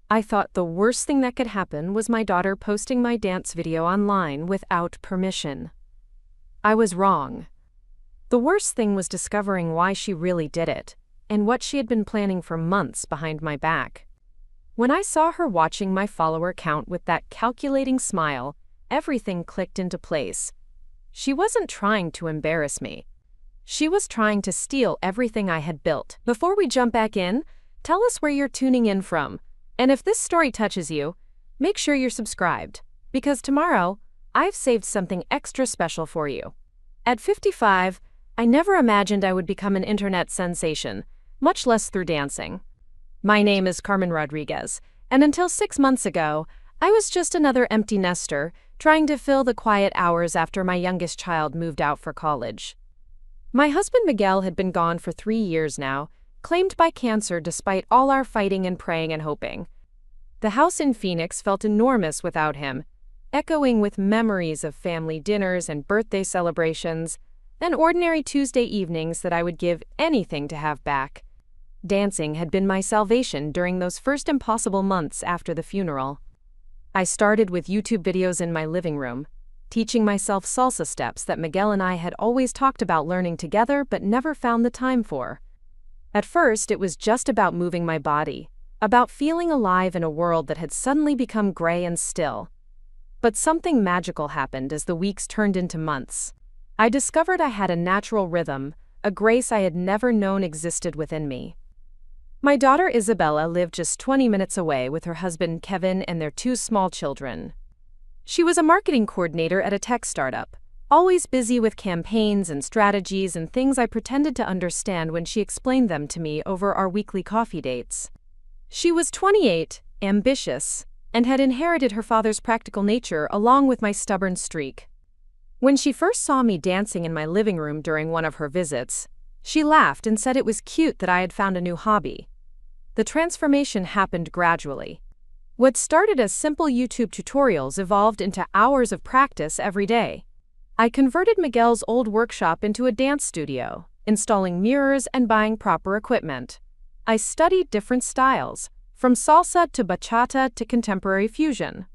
I thought the worst thing that could happen was my daughter posting my dance video online without permission. I was wrong. The worst thing was discovering why she really did it, and what she had been planning for months behind my back. When I saw her watching my follower count with that calculating smile, everything clicked into place. She wasn't trying to embarrass me. She was trying to steal everything I had built. Before we jump back in, tell us where you're tuning in from. And if this story touches you, make sure you're subscribed, because tomorrow, I've saved something extra special for you. At 55, I never imagined I would become an internet sensation, much less through dancing. My name is Carmen Rodriguez, and until 6 months ago, I was just another empty nester trying to fill the quiet hours after my youngest child moved out for college. My husband Miguel had been gone for 3 years now, claimed by cancer despite all our fighting and praying and hoping. The house in Phoenix felt enormous without him, echoing with memories of family dinners and birthday celebrations, and ordinary Tuesday evenings that I would give anything to have back. Dancing had been my salvation during those first impossible months after the funeral. I started with YouTube videos in my living room, teaching myself salsa steps that Miguel and I had always talked about learning together but never found the time for. At first, it was just about moving my body, about feeling alive in a world that had suddenly become gray and still. But something magical happened as the weeks turned into months. I discovered I had a natural rhythm, a grace I had never known existed within me. My daughter Isabella lived just 20 minutes away with her husband Kevin and their 2 small children. She was a marketing coordinator at a tech startup, always busy with campaigns and strategies and things I pretended to understand when she explained them to me over our weekly coffee dates. She was 28, ambitious, and had inherited her father's practical nature along with my stubborn streak. When she first saw me dancing in my living room during one of her visits, she laughed and said it was cute that I had found a new hobby. The transformation happened gradually. What started as simple YouTube tutorials evolved into hours of practice every day. I converted Miguel's old workshop into a dance studio, installing mirrors and buying proper equipment. I studied different styles, from salsa to bachata to contemporary fusion.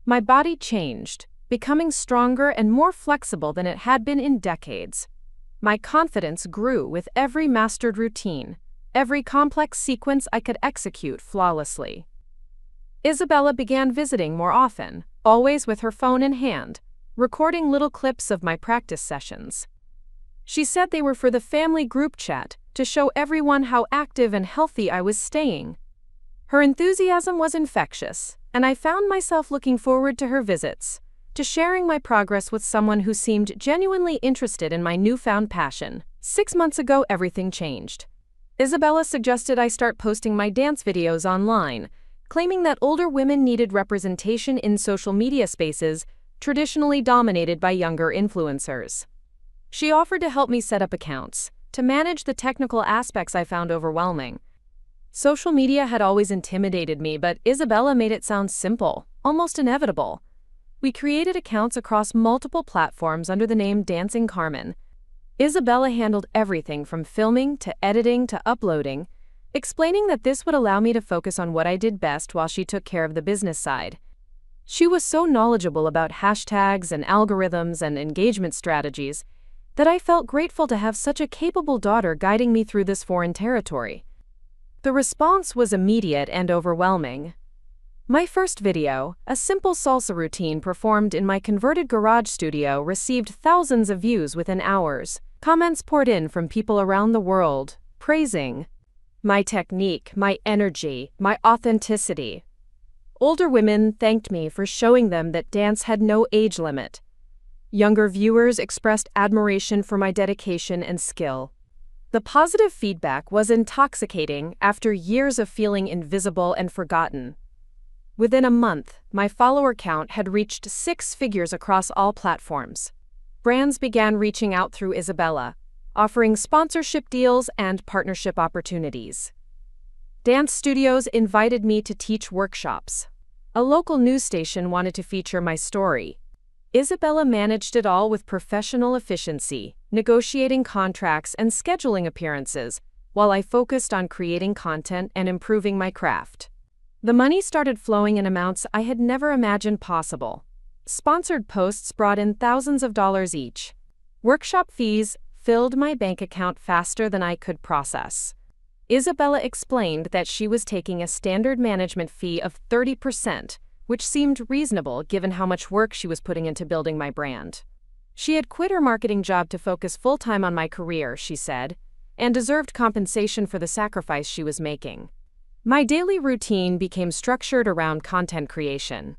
My body changed, becoming stronger and more flexible than it had been in decades. My confidence grew with every mastered routine, every complex sequence I could execute flawlessly. Isabella began visiting more often, always with her phone in hand, recording little clips of my practice sessions. She said they were for the family group chat to show everyone how active and healthy I was staying. Her enthusiasm was infectious, and I found myself looking forward to her visits, to sharing my progress with someone who seemed genuinely interested in my newfound passion. 6 months ago, everything changed. Isabella suggested I start posting my dance videos online, claiming that older women needed representation in social media spaces traditionally dominated by younger influencers. She offered to help me set up accounts, to manage the technical aspects I found overwhelming. Social media had always intimidated me, but Isabella made it sound simple, almost inevitable. We created accounts across multiple platforms under the name Dancing Carmen. Isabella handled everything from filming to editing to uploading, explaining that this would allow me to focus on what I did best while she took care of the business side. She was so knowledgeable about hashtags and algorithms and engagement strategies that I felt grateful to have such a capable daughter guiding me through this foreign territory. The response was immediate and overwhelming. My first video, a simple salsa routine performed in my converted garage studio, received thousands of views within hours. Comments poured in from people around the world, praising my technique, my energy, my authenticity. Older women thanked me for showing them that dance had no age limit. Younger viewers expressed admiration for my dedication and skill. The positive feedback was intoxicating after years of feeling invisible and forgotten. Within a month, my follower count had reached 6 figures across all platforms. Brands began reaching out through Isabella, offering sponsorship deals and partnership opportunities. Dance studios invited me to teach workshops. A local news station wanted to feature my story. Isabella managed it all with professional efficiency, negotiating contracts and scheduling appearances, while I focused on creating content and improving my craft. The money started flowing in amounts I had never imagined possible. Sponsored posts brought in thousands of dollars each. Workshop fees filled my bank account faster than I could process. Isabella explained that she was taking a standard management fee of 30%, which seemed reasonable given how much work she was putting into building my brand. She had quit her marketing job to focus full-time on my career, she said, and deserved compensation for the sacrifice she was making. My daily routine became structured around content creation.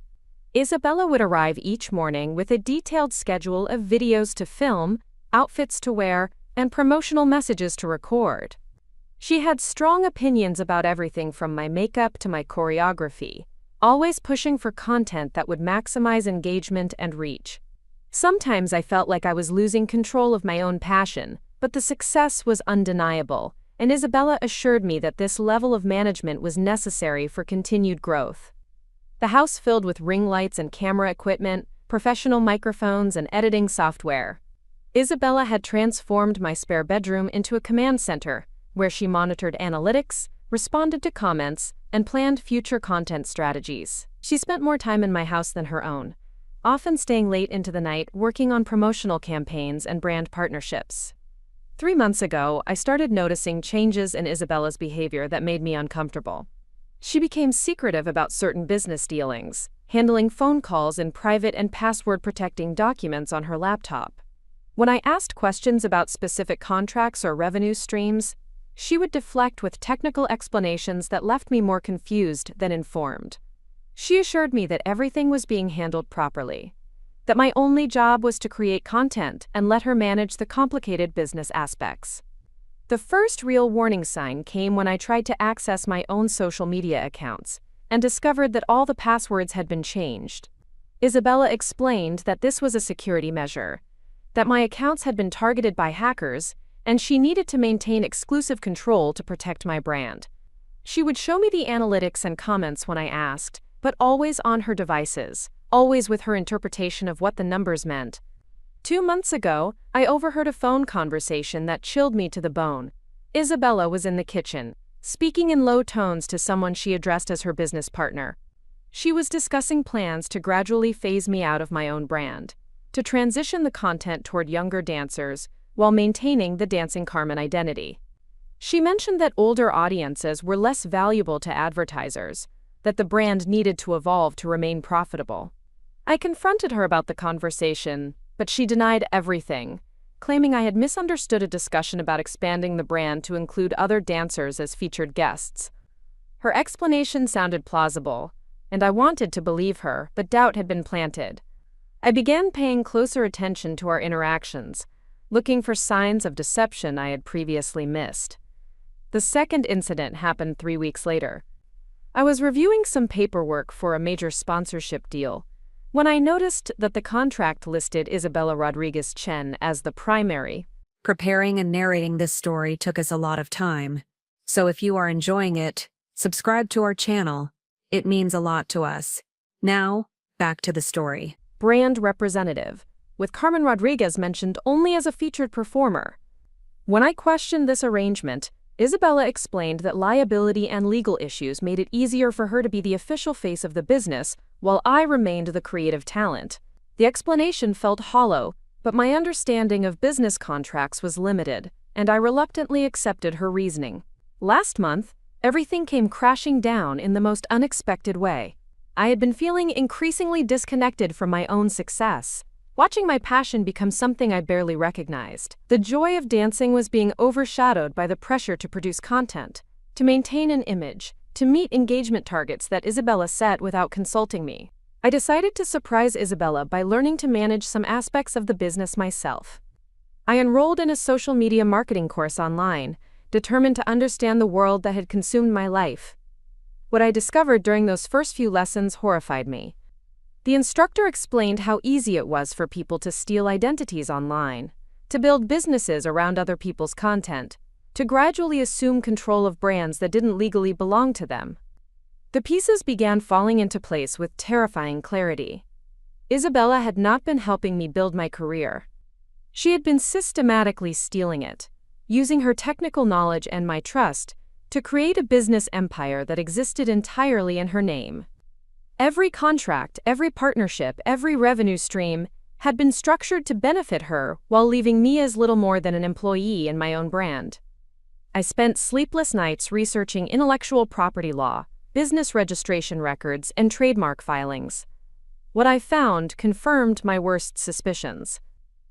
Isabella would arrive each morning with a detailed schedule of videos to film, outfits to wear, and promotional messages to record. She had strong opinions about everything from my makeup to my choreography, always pushing for content that would maximize engagement and reach. Sometimes I felt like I was losing control of my own passion, but the success was undeniable, and Isabella assured me that this level of management was necessary for continued growth. The house filled with ring lights and camera equipment, professional microphones, and editing software. Isabella had transformed my spare bedroom into a command center, where she monitored analytics, responded to comments, and planned future content strategies. She spent more time in my house than her own, often staying late into the night working on promotional campaigns and brand partnerships. 3 months ago, I started noticing changes in Isabella's behavior that made me uncomfortable. She became secretive about certain business dealings, handling phone calls in private and password-protecting documents on her laptop. When I asked questions about specific contracts or revenue streams, she would deflect with technical explanations that left me more confused than informed. She assured me that everything was being handled properly, that my only job was to create content and let her manage the complicated business aspects. The first real warning sign came when I tried to access my own social media accounts and discovered that all the passwords had been changed. Isabella explained that this was a security measure, that my accounts had been targeted by hackers, and she needed to maintain exclusive control to protect my brand. She would show me the analytics and comments when I asked, but always on her devices, always with her interpretation of what the numbers meant. 2 months ago, I overheard a phone conversation that chilled me to the bone. Isabella was in the kitchen, speaking in low tones to someone she addressed as her business partner. She was discussing plans to gradually phase me out of my own brand, to transition the content toward younger dancers while maintaining the Dancing Carmen identity. She mentioned that older audiences were less valuable to advertisers, that the brand needed to evolve to remain profitable. I confronted her about the conversation, but she denied everything, claiming I had misunderstood a discussion about expanding the brand to include other dancers as featured guests. Her explanation sounded plausible, and I wanted to believe her, but doubt had been planted. I began paying closer attention to our interactions, looking for signs of deception I had previously missed. The second incident happened 3 weeks later. I was reviewing some paperwork for a major sponsorship deal when I noticed that the contract listed Isabella Rodriguez Chen as the primary. Preparing and narrating this story took us a lot of time, so if you are enjoying it, subscribe to our channel. It means a lot to us. Now, back to the story. Brand representative, with Carmen Rodriguez mentioned only as a featured performer. When I questioned this arrangement, Isabella explained that liability and legal issues made it easier for her to be the official face of the business, while I remained the creative talent. The explanation felt hollow, but my understanding of business contracts was limited, and I reluctantly accepted her reasoning. Last month, everything came crashing down in the most unexpected way. I had been feeling increasingly disconnected from my own success, watching my passion become something I barely recognized. The joy of dancing was being overshadowed by the pressure to produce content, to maintain an image, to meet engagement targets that Isabella set without consulting me. I decided to surprise Isabella by learning to manage some aspects of the business myself. I enrolled in a social media marketing course online, determined to understand the world that had consumed my life. What I discovered during those first few lessons horrified me. The instructor explained how easy it was for people to steal identities online, to build businesses around other people's content, to gradually assume control of brands that didn't legally belong to them. The pieces began falling into place with terrifying clarity. Isabella had not been helping me build my career. She had been systematically stealing it, using her technical knowledge and my trust to create a business empire that existed entirely in her name. Every contract, every partnership, every revenue stream had been structured to benefit her while leaving me as little more than an employee in my own brand. I spent sleepless nights researching intellectual property law, business registration records, and trademark filings. What I found confirmed my worst suspicions.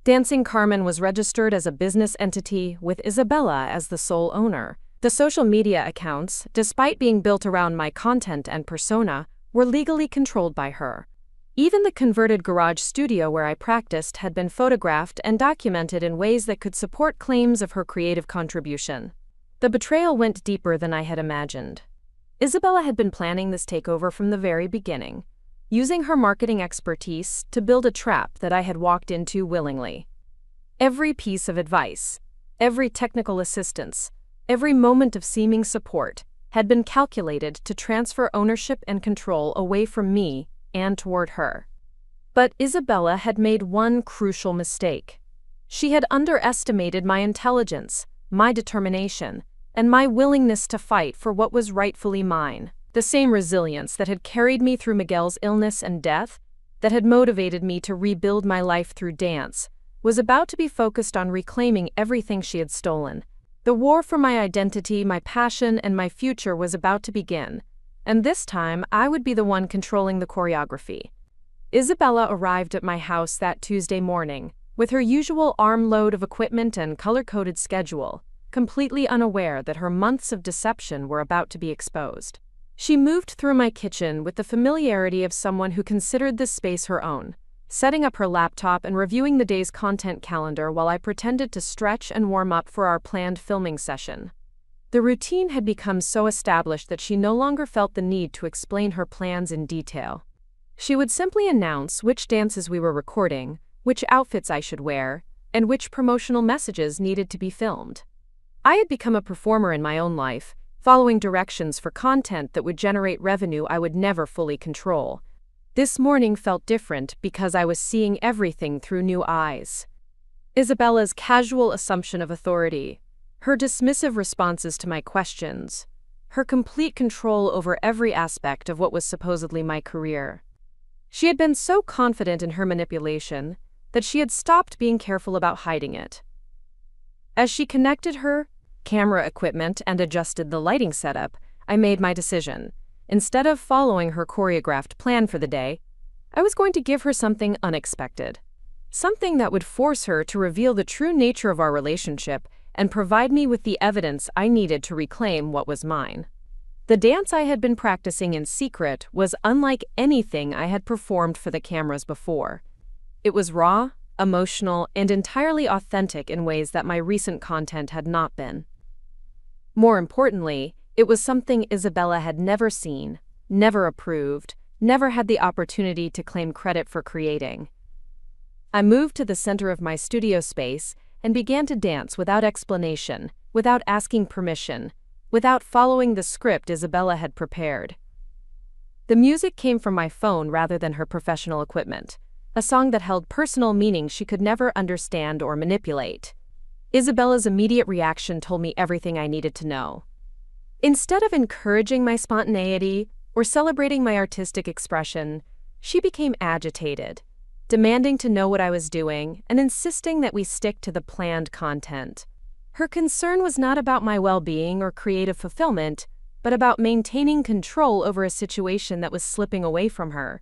Dancing Carmen was registered as a business entity with Isabella as the sole owner. The social media accounts, despite being built around my content and persona, were legally controlled by her. Even the converted garage studio where I practiced had been photographed and documented in ways that could support claims of her creative contribution. The betrayal went deeper than I had imagined. Isabella had been planning this takeover from the very beginning, using her marketing expertise to build a trap that I had walked into willingly. Every piece of advice, every technical assistance, every moment of seeming support had been calculated to transfer ownership and control away from me and toward her. But Isabella had made one crucial mistake. She had underestimated my intelligence, my determination, and my willingness to fight for what was rightfully mine. The same resilience that had carried me through Miguel's illness and death, that had motivated me to rebuild my life through dance, was about to be focused on reclaiming everything she had stolen. The war for my identity, my passion, and my future was about to begin, and this time I would be the one controlling the choreography. Isabella arrived at my house that Tuesday morning, with her usual armload of equipment and color-coded schedule, completely unaware that her months of deception were about to be exposed. She moved through my kitchen with the familiarity of someone who considered this space her own, setting up her laptop and reviewing the day's content calendar while I pretended to stretch and warm up for our planned filming session. The routine had become so established that she no longer felt the need to explain her plans in detail. She would simply announce which dances we were recording, which outfits I should wear, and which promotional messages needed to be filmed. I had become a performer in my own life, following directions for content that would generate revenue I would never fully control. This morning felt different because I was seeing everything through new eyes. Isabella's casual assumption of authority, her dismissive responses to my questions, her complete control over every aspect of what was supposedly my career. She had been so confident in her manipulation that she had stopped being careful about hiding it. As she connected her camera equipment and adjusted the lighting setup, I made my decision. Instead of following her choreographed plan for the day, I was going to give her something unexpected. Something that would force her to reveal the true nature of our relationship and provide me with the evidence I needed to reclaim what was mine. The dance I had been practicing in secret was unlike anything I had performed for the cameras before. It was raw, emotional, and entirely authentic in ways that my recent content had not been. More importantly, it was something Isabella had never seen, never approved, never had the opportunity to claim credit for creating. I moved to the center of my studio space and began to dance without explanation, without asking permission, without following the script Isabella had prepared. The music came from my phone rather than her professional equipment, a song that held personal meaning she could never understand or manipulate. Isabella's immediate reaction told me everything I needed to know. Instead of encouraging my spontaneity or celebrating my artistic expression, she became agitated, demanding to know what I was doing and insisting that we stick to the planned content. Her concern was not about my well-being or creative fulfillment, but about maintaining control over a situation that was slipping away from her.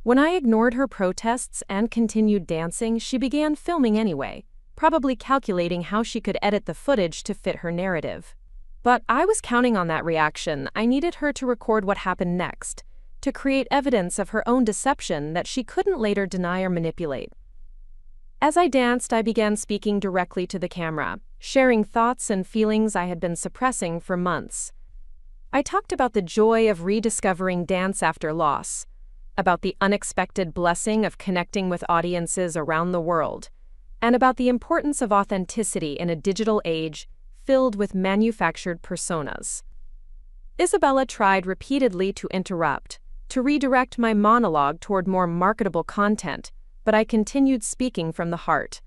When I ignored her protests and continued dancing, she began filming anyway, probably calculating how she could edit the footage to fit her narrative. But I was counting on that reaction. I needed her to record what happened next, to create evidence of her own deception that she couldn't later deny or manipulate. As I danced, I began speaking directly to the camera, sharing thoughts and feelings I had been suppressing for months. I talked about the joy of rediscovering dance after loss, about the unexpected blessing of connecting with audiences around the world, and about the importance of authenticity in a digital age filled with manufactured personas. Isabella tried repeatedly to interrupt, to redirect my monologue toward more marketable content, but I continued speaking from the heart.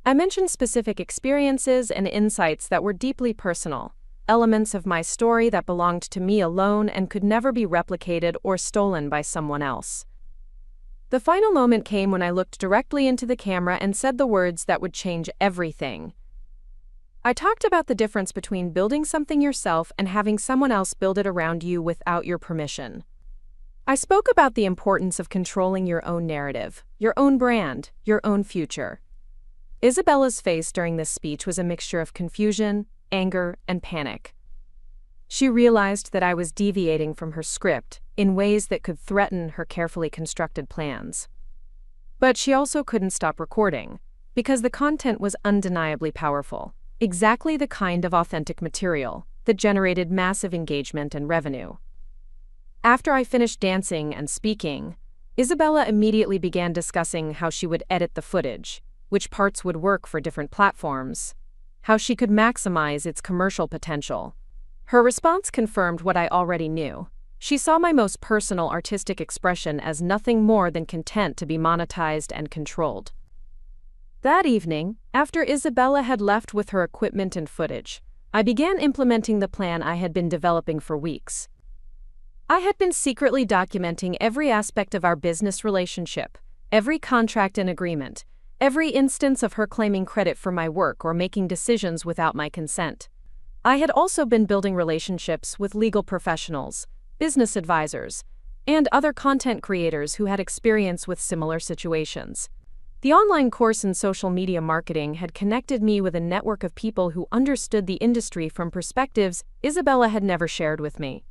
I mentioned specific experiences and insights that were deeply personal, elements of my story that belonged to me alone and could never be replicated or stolen by someone else. The final moment came when I looked directly into the camera and said the words that would change everything. I talked about the difference between building something yourself and having someone else build it around you without your permission. I spoke about the importance of controlling your own narrative, your own brand, your own future. Isabella's face during this speech was a mixture of confusion, anger, and panic. She realized that I was deviating from her script in ways that could threaten her carefully constructed plans. But she also couldn't stop recording, because the content was undeniably powerful, exactly the kind of authentic material that generated massive engagement and revenue. After I finished dancing and speaking, Isabella immediately began discussing how she would edit the footage, which parts would work for different platforms, how she could maximize its commercial potential. Her response confirmed what I already knew. She saw my most personal artistic expression as nothing more than content to be monetized and controlled. That evening, after Isabella had left with her equipment and footage, I began implementing the plan I had been developing for weeks. I had been secretly documenting every aspect of our business relationship, every contract and agreement, every instance of her claiming credit for my work or making decisions without my consent. I had also been building relationships with legal professionals, business advisors, and other content creators who had experience with similar situations. The online course in social media marketing had connected me with a network of people who understood the industry from perspectives Isabella had never shared with me.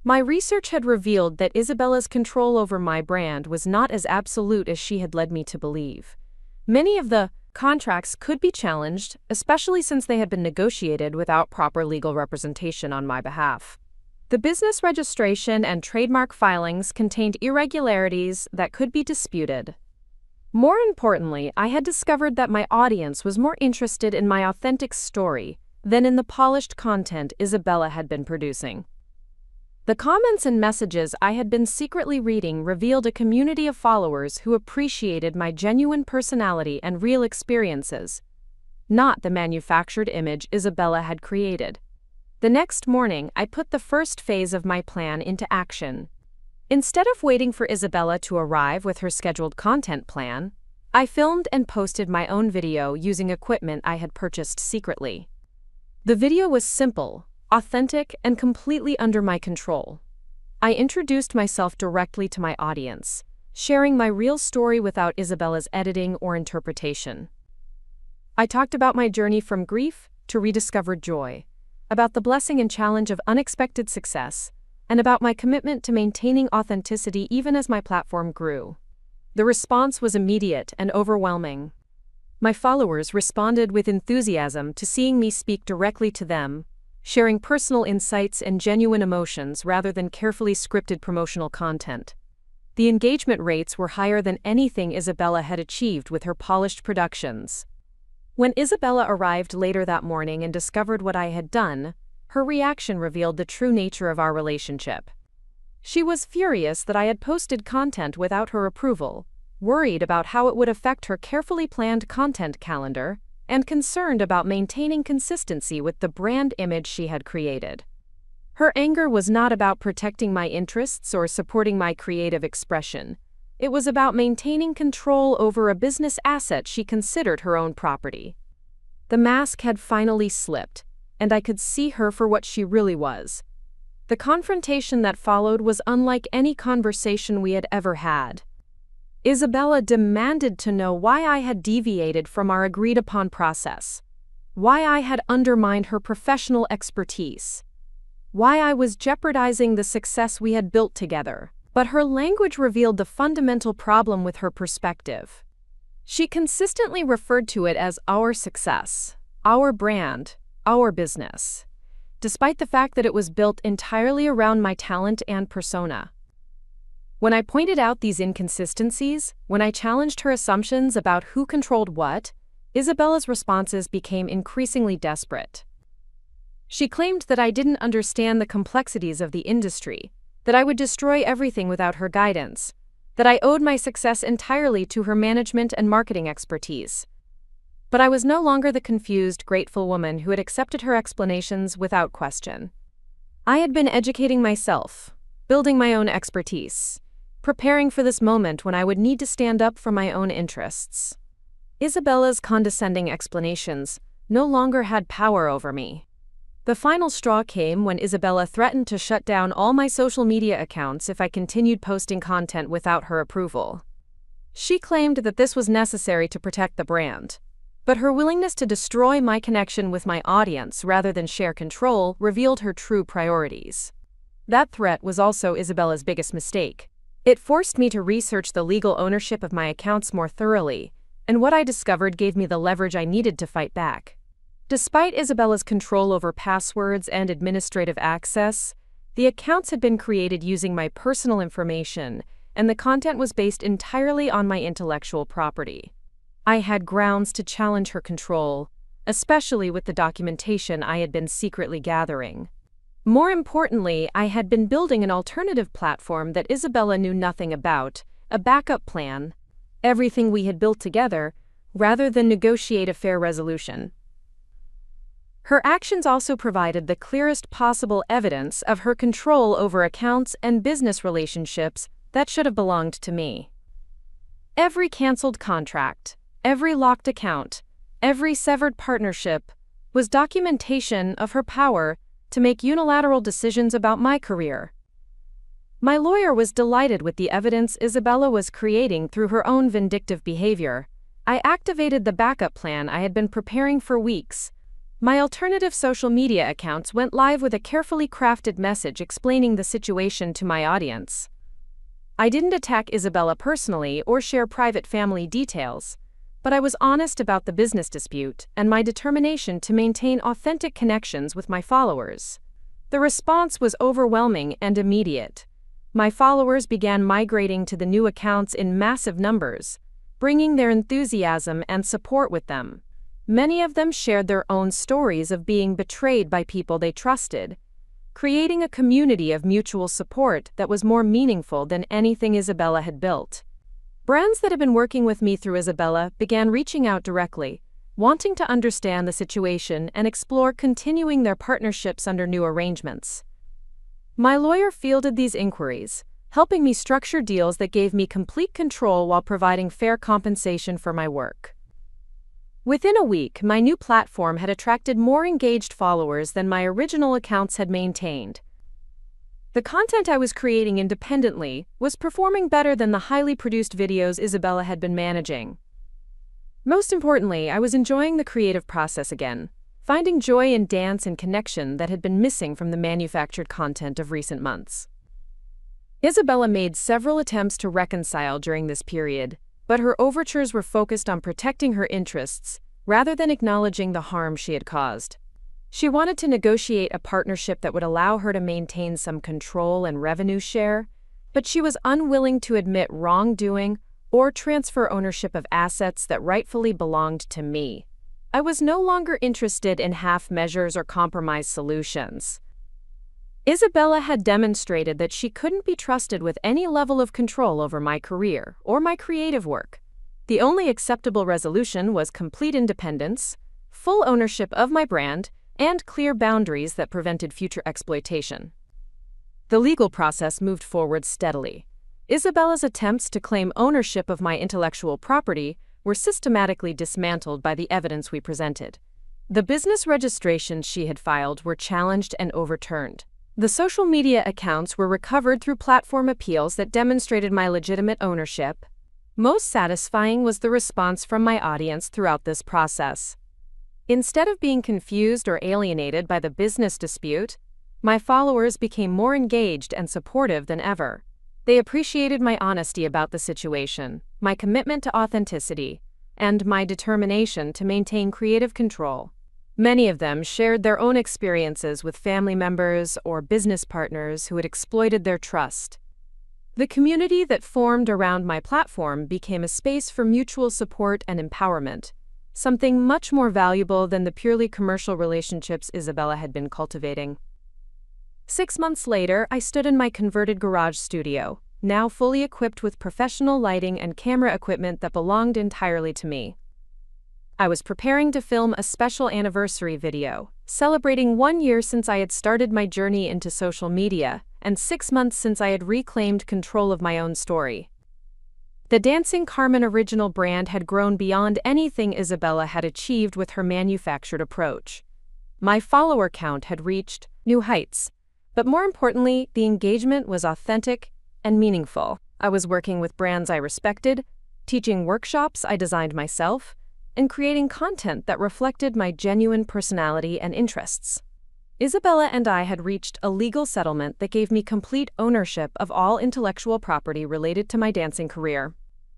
My research had revealed that Isabella's control over my brand was not as absolute as she had led me to believe. Many of the contracts could be challenged, especially since they had been negotiated without proper legal representation on my behalf. The business registration and trademark filings contained irregularities that could be disputed. More importantly, I had discovered that my audience was more interested in my authentic story than in the polished content Isabella had been producing. The comments and messages I had been secretly reading revealed a community of followers who appreciated my genuine personality and real experiences, not the manufactured image Isabella had created. The next morning, I put the first phase of my plan into action. Instead of waiting for Isabella to arrive with her scheduled content plan, I filmed and posted my own video using equipment I had purchased secretly. The video was simple, authentic, and completely under my control. I introduced myself directly to my audience, sharing my real story without Isabella's editing or interpretation. I talked about my journey from grief to rediscovered joy, about the blessing and challenge of unexpected success, and about my commitment to maintaining authenticity even as my platform grew. The response was immediate and overwhelming. My followers responded with enthusiasm to seeing me speak directly to them, sharing personal insights and genuine emotions rather than carefully scripted promotional content. The engagement rates were higher than anything Isabella had achieved with her polished productions. When Isabella arrived later that morning and discovered what I had done, her reaction revealed the true nature of our relationship. She was furious that I had posted content without her approval, worried about how it would affect her carefully planned content calendar, and concerned about maintaining consistency with the brand image she had created. Her anger was not about protecting my interests or supporting my creative expression. It was about maintaining control over a business asset she considered her own property. The mask had finally slipped, and I could see her for what she really was. The confrontation that followed was unlike any conversation we had ever had. Isabella demanded to know why I had deviated from our agreed-upon process, why I had undermined her professional expertise, why I was jeopardizing the success we had built together. But her language revealed the fundamental problem with her perspective. She consistently referred to it as our success, our brand, our business, despite the fact that it was built entirely around my talent and persona. When I pointed out these inconsistencies, when I challenged her assumptions about who controlled what, Isabella's responses became increasingly desperate. She claimed that I didn't understand the complexities of the industry, that I would destroy everything without her guidance, that I owed my success entirely to her management and marketing expertise. But I was no longer the confused, grateful woman who had accepted her explanations without question. I had been educating myself, building my own expertise, preparing for this moment when I would need to stand up for my own interests. Isabella's condescending explanations no longer had power over me. The final straw came when Isabella threatened to shut down all my social media accounts if I continued posting content without her approval. She claimed that this was necessary to protect the brand, but her willingness to destroy my connection with my audience rather than share control revealed her true priorities. That threat was also Isabella's biggest mistake. It forced me to research the legal ownership of my accounts more thoroughly, and what I discovered gave me the leverage I needed to fight back. Despite Isabella's control over passwords and administrative access, the accounts had been created using my personal information, and the content was based entirely on my intellectual property. I had grounds to challenge her control, especially with the documentation I had been secretly gathering. More importantly, I had been building an alternative platform that Isabella knew nothing about, a backup plan, everything we had built together, rather than negotiate a fair resolution. Her actions also provided the clearest possible evidence of her control over accounts and business relationships that should have belonged to me. Every canceled contract, every locked account, every severed partnership was documentation of her power to make unilateral decisions about my career. My lawyer was delighted with the evidence Isabella was creating through her own vindictive behavior. I activated the backup plan I had been preparing for weeks. My alternative social media accounts went live with a carefully crafted message explaining the situation to my audience. I didn't attack Isabella personally or share private family details, but I was honest about the business dispute and my determination to maintain authentic connections with my followers. The response was overwhelming and immediate. My followers began migrating to the new accounts in massive numbers, bringing their enthusiasm and support with them. Many of them shared their own stories of being betrayed by people they trusted, creating a community of mutual support that was more meaningful than anything Isabella had built. Brands that had been working with me through Isabella began reaching out directly, wanting to understand the situation and explore continuing their partnerships under new arrangements. My lawyer fielded these inquiries, helping me structure deals that gave me complete control while providing fair compensation for my work. Within a week, my new platform had attracted more engaged followers than my original accounts had maintained. The content I was creating independently was performing better than the highly produced videos Isabella had been managing. Most importantly, I was enjoying the creative process again, finding joy in dance and connection that had been missing from the manufactured content of recent months. Isabella made several attempts to reconcile during this period, but her overtures were focused on protecting her interests rather than acknowledging the harm she had caused. She wanted to negotiate a partnership that would allow her to maintain some control and revenue share, but she was unwilling to admit wrongdoing or transfer ownership of assets that rightfully belonged to me. I was no longer interested in half measures or compromise solutions. Isabella had demonstrated that she couldn't be trusted with any level of control over my career or my creative work. The only acceptable resolution was complete independence, full ownership of my brand, and clear boundaries that prevented future exploitation. The legal process moved forward steadily. Isabella's attempts to claim ownership of my intellectual property were systematically dismantled by the evidence we presented. The business registrations she had filed were challenged and overturned. The social media accounts were recovered through platform appeals that demonstrated my legitimate ownership. Most satisfying was the response from my audience throughout this process. Instead of being confused or alienated by the business dispute, my followers became more engaged and supportive than ever. They appreciated my honesty about the situation, my commitment to authenticity, and my determination to maintain creative control. Many of them shared their own experiences with family members or business partners who had exploited their trust. The community that formed around my platform became a space for mutual support and empowerment, something much more valuable than the purely commercial relationships Isabella had been cultivating. 6 months later, I stood in my converted garage studio, now fully equipped with professional lighting and camera equipment that belonged entirely to me. I was preparing to film a special anniversary video, celebrating 1 year since I had started my journey into social media, and 6 months since I had reclaimed control of my own story. The Dancing Carmen original brand had grown beyond anything Isabella had achieved with her manufactured approach. My follower count had reached new heights, but more importantly, the engagement was authentic and meaningful. I was working with brands I respected, teaching workshops I designed myself, and creating content that reflected my genuine personality and interests. Isabella and I had reached a legal settlement that gave me complete ownership of all intellectual property related to my dancing career.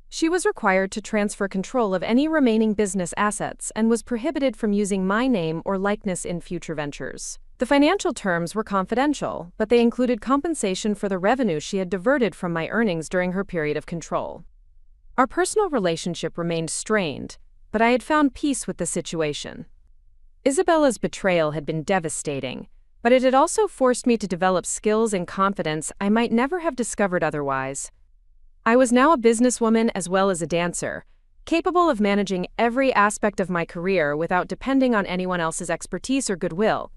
She was required to transfer control of any remaining business assets and was prohibited from using my name or likeness in future ventures. The financial terms were confidential, but they included compensation for the revenue she had diverted from my earnings during her period of control. Our personal relationship remained strained, but I had found peace with the situation. Isabella's betrayal had been devastating, but it had also forced me to develop skills and confidence I might never have discovered otherwise. I was now a businesswoman as well as a dancer, capable of managing every aspect of my career without depending on anyone else's expertise or goodwill.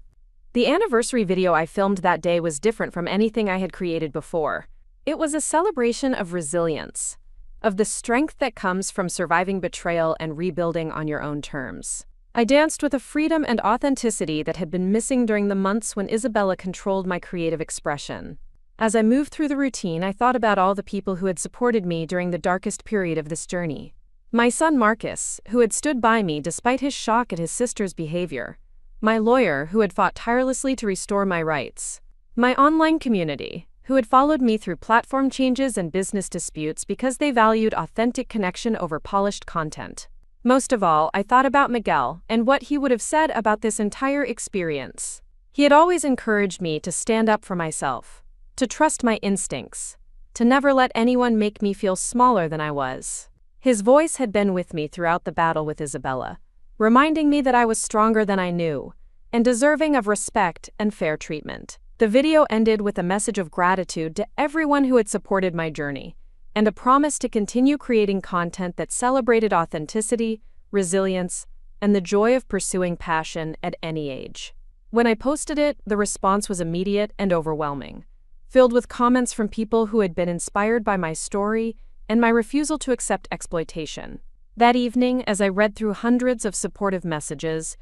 The anniversary video I filmed that day was different from anything I had created before. It was a celebration of resilience, of the strength that comes from surviving betrayal and rebuilding on your own terms. I danced with a freedom and authenticity that had been missing during the months when Isabella controlled my creative expression. As I moved through the routine, I thought about all the people who had supported me during the darkest period of this journey. My son Marcus, who had stood by me despite his shock at his sister's behavior. My lawyer, who had fought tirelessly to restore my rights. My online community, who had followed me through platform changes and business disputes because they valued authentic connection over polished content. Most of all, I thought about Miguel and what he would have said about this entire experience. He had always encouraged me to stand up for myself, to trust my instincts, to never let anyone make me feel smaller than I was. His voice had been with me throughout the battle with Isabella, reminding me that I was stronger than I knew, and deserving of respect and fair treatment. The video ended with a message of gratitude to everyone who had supported my journey, and a promise to continue creating content that celebrated authenticity, resilience, and the joy of pursuing passion at any age. When I posted it, the response was immediate and overwhelming, filled with comments from people who had been inspired by my story and my refusal to accept exploitation. That evening, as I read through hundreds of supportive messages,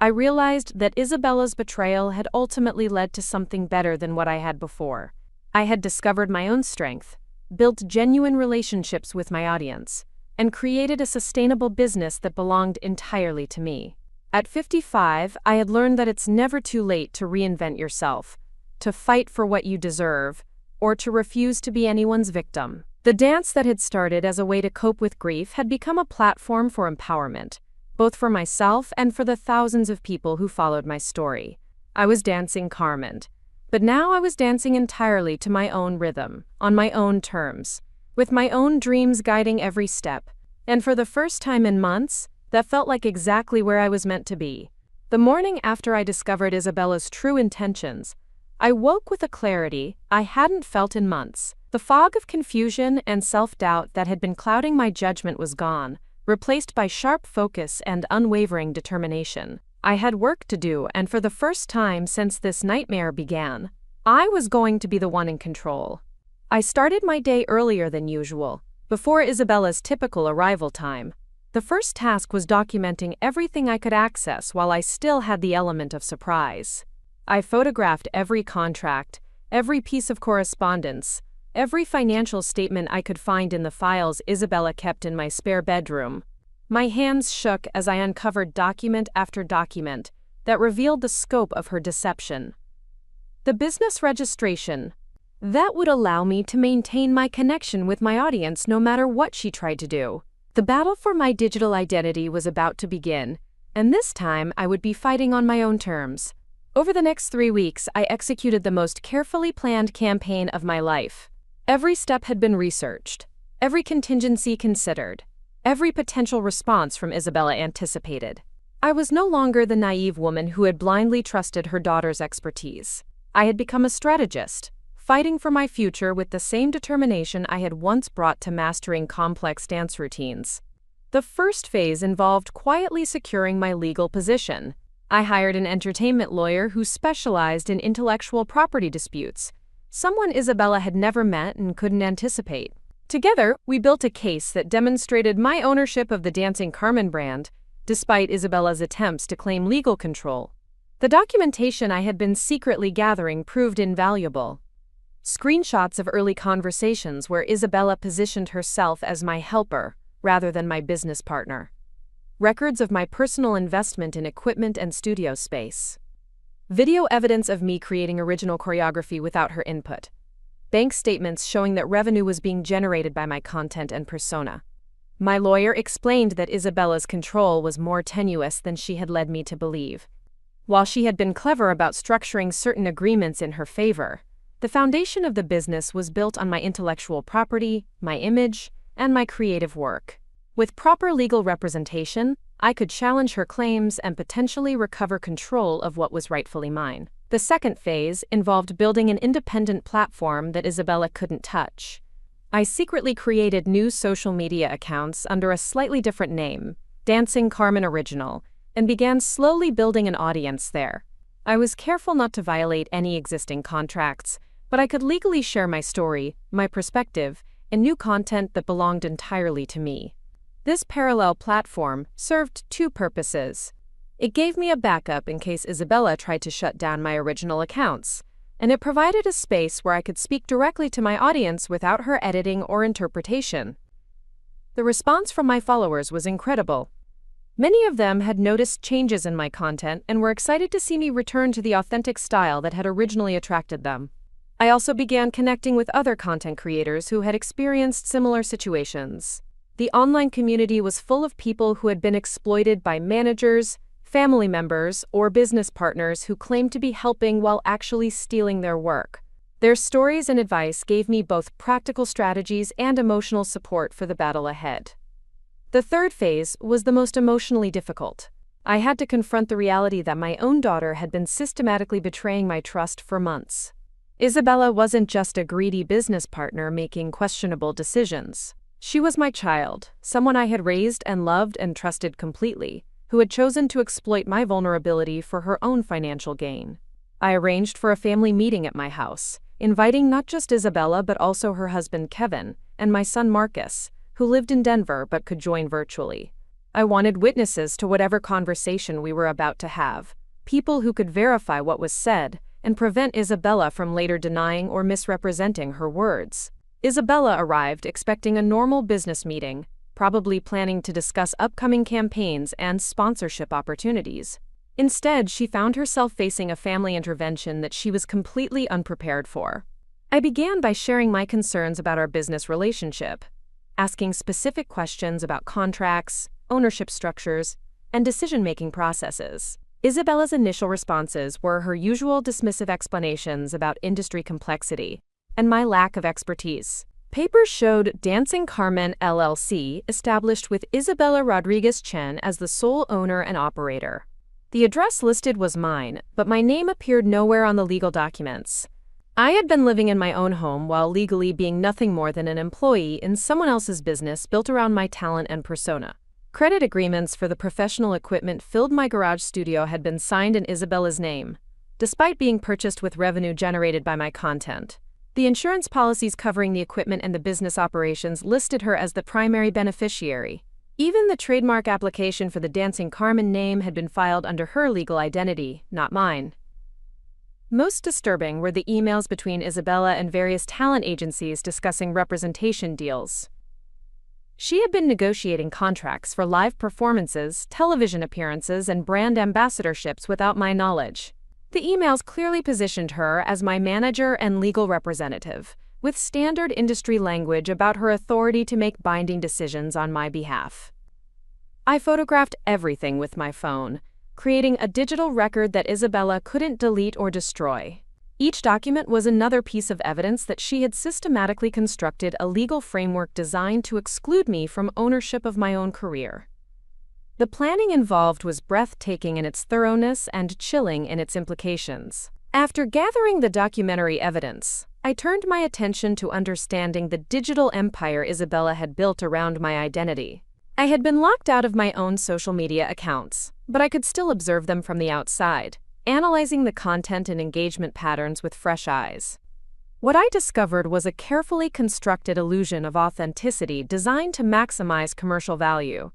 I realized that Isabella's betrayal had ultimately led to something better than what I had before. I had discovered my own strength, built genuine relationships with my audience, and created a sustainable business that belonged entirely to me. At 55, I had learned that it's never too late to reinvent yourself, to fight for what you deserve, or to refuse to be anyone's victim. The dance that had started as a way to cope with grief had become a platform for empowerment, both for myself and for the thousands of people who followed my story. I was dancing Carmen, but now I was dancing entirely to my own rhythm, on my own terms, with my own dreams guiding every step. And for the first time in months, that felt like exactly where I was meant to be. The morning after I discovered Isabella's true intentions, I woke with a clarity I hadn't felt in months. The fog of confusion and self-doubt that had been clouding my judgment was gone, replaced by sharp focus and unwavering determination. I had work to do, and for the first time since this nightmare began, I was going to be the one in control. I started my day earlier than usual, before Isabella's typical arrival time. The first task was documenting everything I could access while I still had the element of surprise. I photographed every contract, every piece of correspondence, every financial statement I could find in the files Isabella kept in my spare bedroom. My hands shook as I uncovered document after document that revealed the scope of her deception. The business registration that would allow me to maintain my connection with my audience no matter what she tried to do. The battle for my digital identity was about to begin, and this time I would be fighting on my own terms. Over the next 3 weeks, I executed the most carefully planned campaign of my life. Every step had been researched, every contingency considered, every potential response from Isabella anticipated. I was no longer the naive woman who had blindly trusted her daughter's expertise. I had become a strategist, fighting for my future with the same determination I had once brought to mastering complex dance routines. The first phase involved quietly securing my legal position. I hired an entertainment lawyer who specialized in intellectual property disputes, someone Isabella had never met and couldn't anticipate. Together, we built a case that demonstrated my ownership of the Dancing Carmen brand, despite Isabella's attempts to claim legal control. The documentation I had been secretly gathering proved invaluable. Screenshots of early conversations where Isabella positioned herself as my helper rather than my business partner. Records of my personal investment in equipment and studio space. Video evidence of me creating original choreography without her input. Bank statements showing that revenue was being generated by my content and persona. My lawyer explained that Isabella's control was more tenuous than she had led me to believe. While she had been clever about structuring certain agreements in her favor, the foundation of the business was built on my intellectual property, my image, and my creative work. With proper legal representation, I could challenge her claims and potentially recover control of what was rightfully mine. The second phase involved building an independent platform that Isabella couldn't touch. I secretly created new social media accounts under a slightly different name, Dancing Carmen Original, and began slowly building an audience there. I was careful not to violate any existing contracts, but I could legally share my story, my perspective, and new content that belonged entirely to me. This parallel platform served two purposes. It gave me a backup in case Isabella tried to shut down my original accounts, and it provided a space where I could speak directly to my audience without her editing or interpretation. The response from my followers was incredible. Many of them had noticed changes in my content and were excited to see me return to the authentic style that had originally attracted them. I also began connecting with other content creators who had experienced similar situations. The online community was full of people who had been exploited by managers, family members, or business partners who claimed to be helping while actually stealing their work. Their stories and advice gave me both practical strategies and emotional support for the battle ahead. The third phase was the most emotionally difficult. I had to confront the reality that my own daughter had been systematically betraying my trust for months. Isabella wasn't just a greedy business partner making questionable decisions. She was my child, someone I had raised and loved and trusted completely, who had chosen to exploit my vulnerability for her own financial gain. I arranged for a family meeting at my house, inviting not just Isabella but also her husband Kevin and my son Marcus, who lived in Denver but could join virtually. I wanted witnesses to whatever conversation we were about to have, people who could verify what was said and prevent Isabella from later denying or misrepresenting her words. Isabella arrived expecting a normal business meeting, probably planning to discuss upcoming campaigns and sponsorship opportunities. Instead, she found herself facing a family intervention that she was completely unprepared for. I began by sharing my concerns about our business relationship, asking specific questions about contracts, ownership structures, and decision-making processes. Isabella's initial responses were her usual dismissive explanations about industry complexity and my lack of expertise. Papers showed Dancing Carmen LLC established with Isabella Rodriguez Chen as the sole owner and operator. The address listed was mine, but my name appeared nowhere on the legal documents. I had been living in my own home while legally being nothing more than an employee in someone else's business built around my talent and persona. Credit agreements for the professional equipment filled my garage studio had been signed in Isabella's name, despite being purchased with revenue generated by my content. The insurance policies covering the equipment and the business operations listed her as the primary beneficiary. Even the trademark application for the Dancing Carmen name had been filed under her legal identity, not mine. Most disturbing were the emails between Isabella and various talent agencies discussing representation deals. She had been negotiating contracts for live performances, television appearances, and brand ambassadorships without my knowledge. The emails clearly positioned her as my manager and legal representative, with standard industry language about her authority to make binding decisions on my behalf. I photographed everything with my phone, creating a digital record that Isabella couldn't delete or destroy. Each document was another piece of evidence that she had systematically constructed a legal framework designed to exclude me from ownership of my own career. The planning involved was breathtaking in its thoroughness and chilling in its implications. After gathering the documentary evidence, I turned my attention to understanding the digital empire Isabella had built around my identity. I had been locked out of my own social media accounts, but I could still observe them from the outside, analyzing the content and engagement patterns with fresh eyes. What I discovered was a carefully constructed illusion of authenticity designed to maximize commercial value.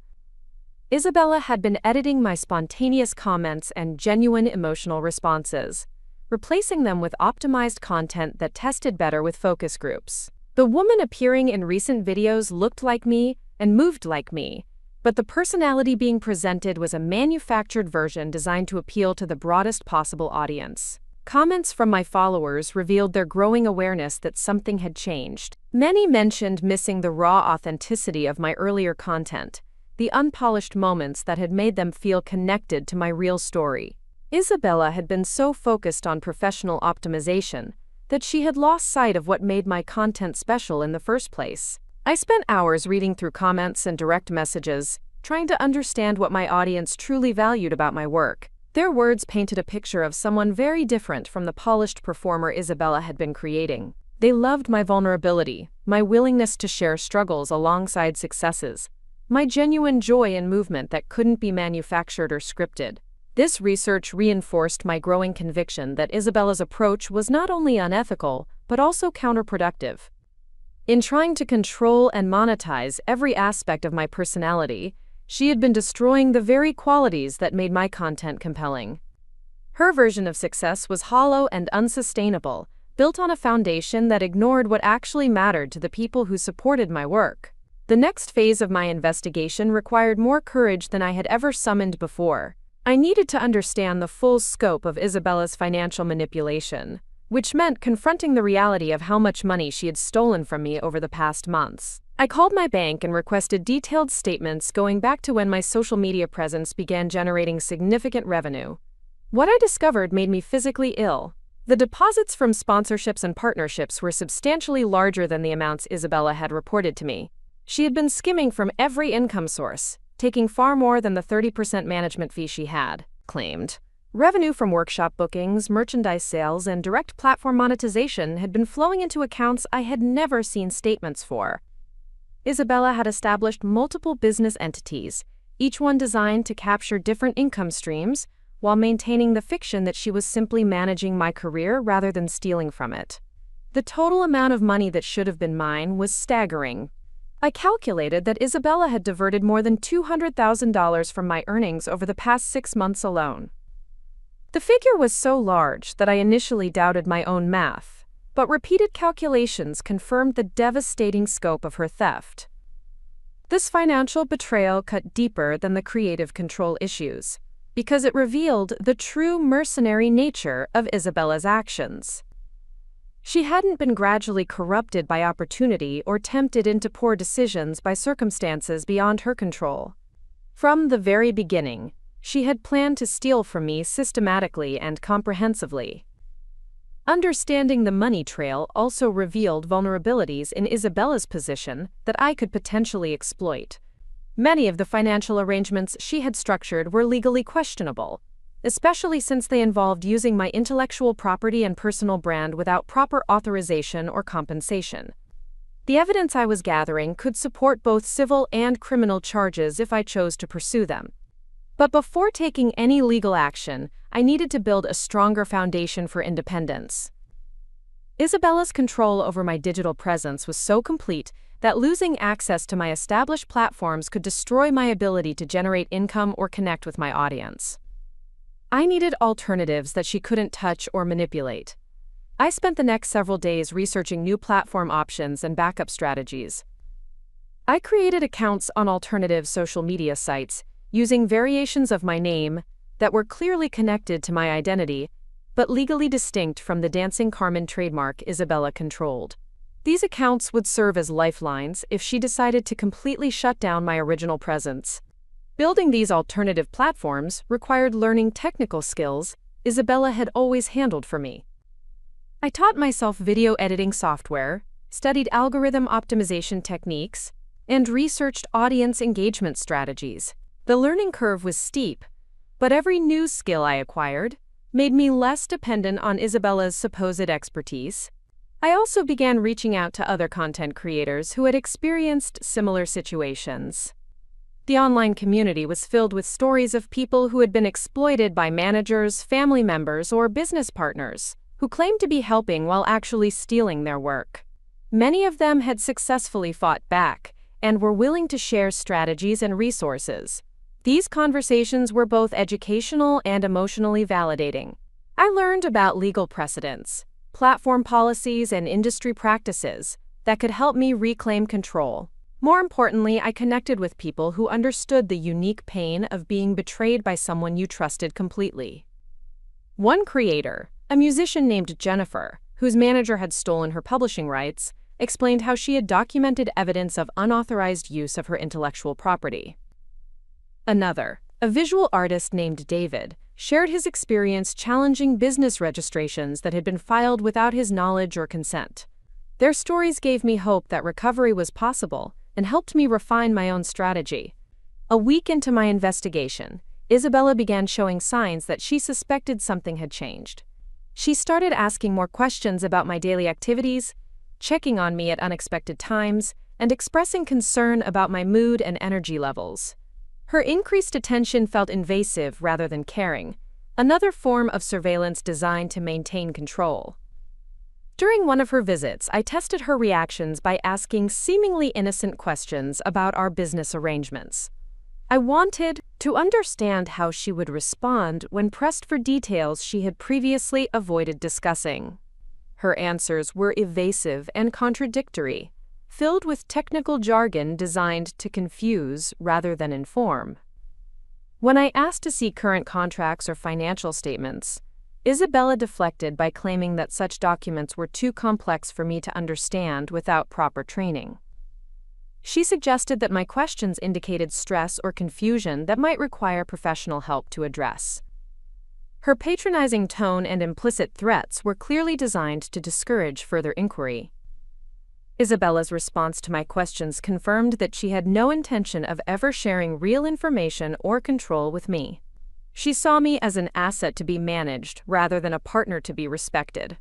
Isabella had been editing my spontaneous comments and genuine emotional responses, replacing them with optimized content that tested better with focus groups. The woman appearing in recent videos looked like me and moved like me, but the personality being presented was a manufactured version designed to appeal to the broadest possible audience. Comments from my followers revealed their growing awareness that something had changed. Many mentioned missing the raw authenticity of my earlier content, the unpolished moments that had made them feel connected to my real story. Isabella had been so focused on professional optimization that she had lost sight of what made my content special in the first place. I spent hours reading through comments and direct messages, trying to understand what my audience truly valued about my work. Their words painted a picture of someone very different from the polished performer Isabella had been creating. They loved my vulnerability, my willingness to share struggles alongside successes, my genuine joy in movement that couldn't be manufactured or scripted. This research reinforced my growing conviction that Isabella's approach was not only unethical, but also counterproductive. In trying to control and monetize every aspect of my personality, she had been destroying the very qualities that made my content compelling. Her version of success was hollow and unsustainable, built on a foundation that ignored what actually mattered to the people who supported my work. The next phase of my investigation required more courage than I had ever summoned before. I needed to understand the full scope of Isabella's financial manipulation, which meant confronting the reality of how much money she had stolen from me over the past months. I called my bank and requested detailed statements going back to when my social media presence began generating significant revenue. What I discovered made me physically ill. The deposits from sponsorships and partnerships were substantially larger than the amounts Isabella had reported to me. She had been skimming from every income source, taking far more than the 30% management fee she had claimed. Revenue from workshop bookings, merchandise sales, and direct platform monetization had been flowing into accounts I had never seen statements for. Isabella had established multiple business entities, each one designed to capture different income streams, while maintaining the fiction that she was simply managing my career rather than stealing from it. The total amount of money that should have been mine was staggering. I calculated that Isabella had diverted more than $200,000 from my earnings over the past 6 months alone. The figure was so large that I initially doubted my own math, but repeated calculations confirmed the devastating scope of her theft. This financial betrayal cut deeper than the creative control issues, because it revealed the true mercenary nature of Isabella's actions. She hadn't been gradually corrupted by opportunity or tempted into poor decisions by circumstances beyond her control. From the very beginning, she had planned to steal from me systematically and comprehensively. Understanding the money trail also revealed vulnerabilities in Isabella's position that I could potentially exploit. Many of the financial arrangements she had structured were legally questionable, especially since they involved using my intellectual property and personal brand without proper authorization or compensation. The evidence I was gathering could support both civil and criminal charges if I chose to pursue them. But before taking any legal action, I needed to build a stronger foundation for independence. Isabella's control over my digital presence was so complete that losing access to my established platforms could destroy my ability to generate income or connect with my audience. I needed alternatives that she couldn't touch or manipulate. I spent the next several days researching new platform options and backup strategies. I created accounts on alternative social media sites, using variations of my name that were clearly connected to my identity, but legally distinct from the Dancing Carmen trademark Isabella controlled. These accounts would serve as lifelines if she decided to completely shut down my original presence. Building these alternative platforms required learning technical skills Isabella had always handled for me. I taught myself video editing software, studied algorithm optimization techniques, and researched audience engagement strategies. The learning curve was steep, but every new skill I acquired made me less dependent on Isabella's supposed expertise. I also began reaching out to other content creators who had experienced similar situations. The online community was filled with stories of people who had been exploited by managers, family members, or business partners, who claimed to be helping while actually stealing their work. Many of them had successfully fought back and were willing to share strategies and resources. These conversations were both educational and emotionally validating. I learned about legal precedents, platform policies, and industry practices that could help me reclaim control. More importantly, I connected with people who understood the unique pain of being betrayed by someone you trusted completely. One creator, a musician named Jennifer, whose manager had stolen her publishing rights, explained how she had documented evidence of unauthorized use of her intellectual property. Another, a visual artist named David, shared his experience challenging business registrations that had been filed without his knowledge or consent. Their stories gave me hope that recovery was possible and helped me refine my own strategy. A week into my investigation, Isabella began showing signs that she suspected something had changed. She started asking more questions about my daily activities, checking on me at unexpected times, and expressing concern about my mood and energy levels. Her increased attention felt invasive rather than caring, another form of surveillance designed to maintain control. During one of her visits, I tested her reactions by asking seemingly innocent questions about our business arrangements. I wanted to understand how she would respond when pressed for details she had previously avoided discussing. Her answers were evasive and contradictory, filled with technical jargon designed to confuse rather than inform. When I asked to see current contracts or financial statements, Isabella deflected by claiming that such documents were too complex for me to understand without proper training. She suggested that my questions indicated stress or confusion that might require professional help to address. Her patronizing tone and implicit threats were clearly designed to discourage further inquiry. Isabella's response to my questions confirmed that she had no intention of ever sharing real information or control with me. She saw me as an asset to be managed rather than a partner to be respected.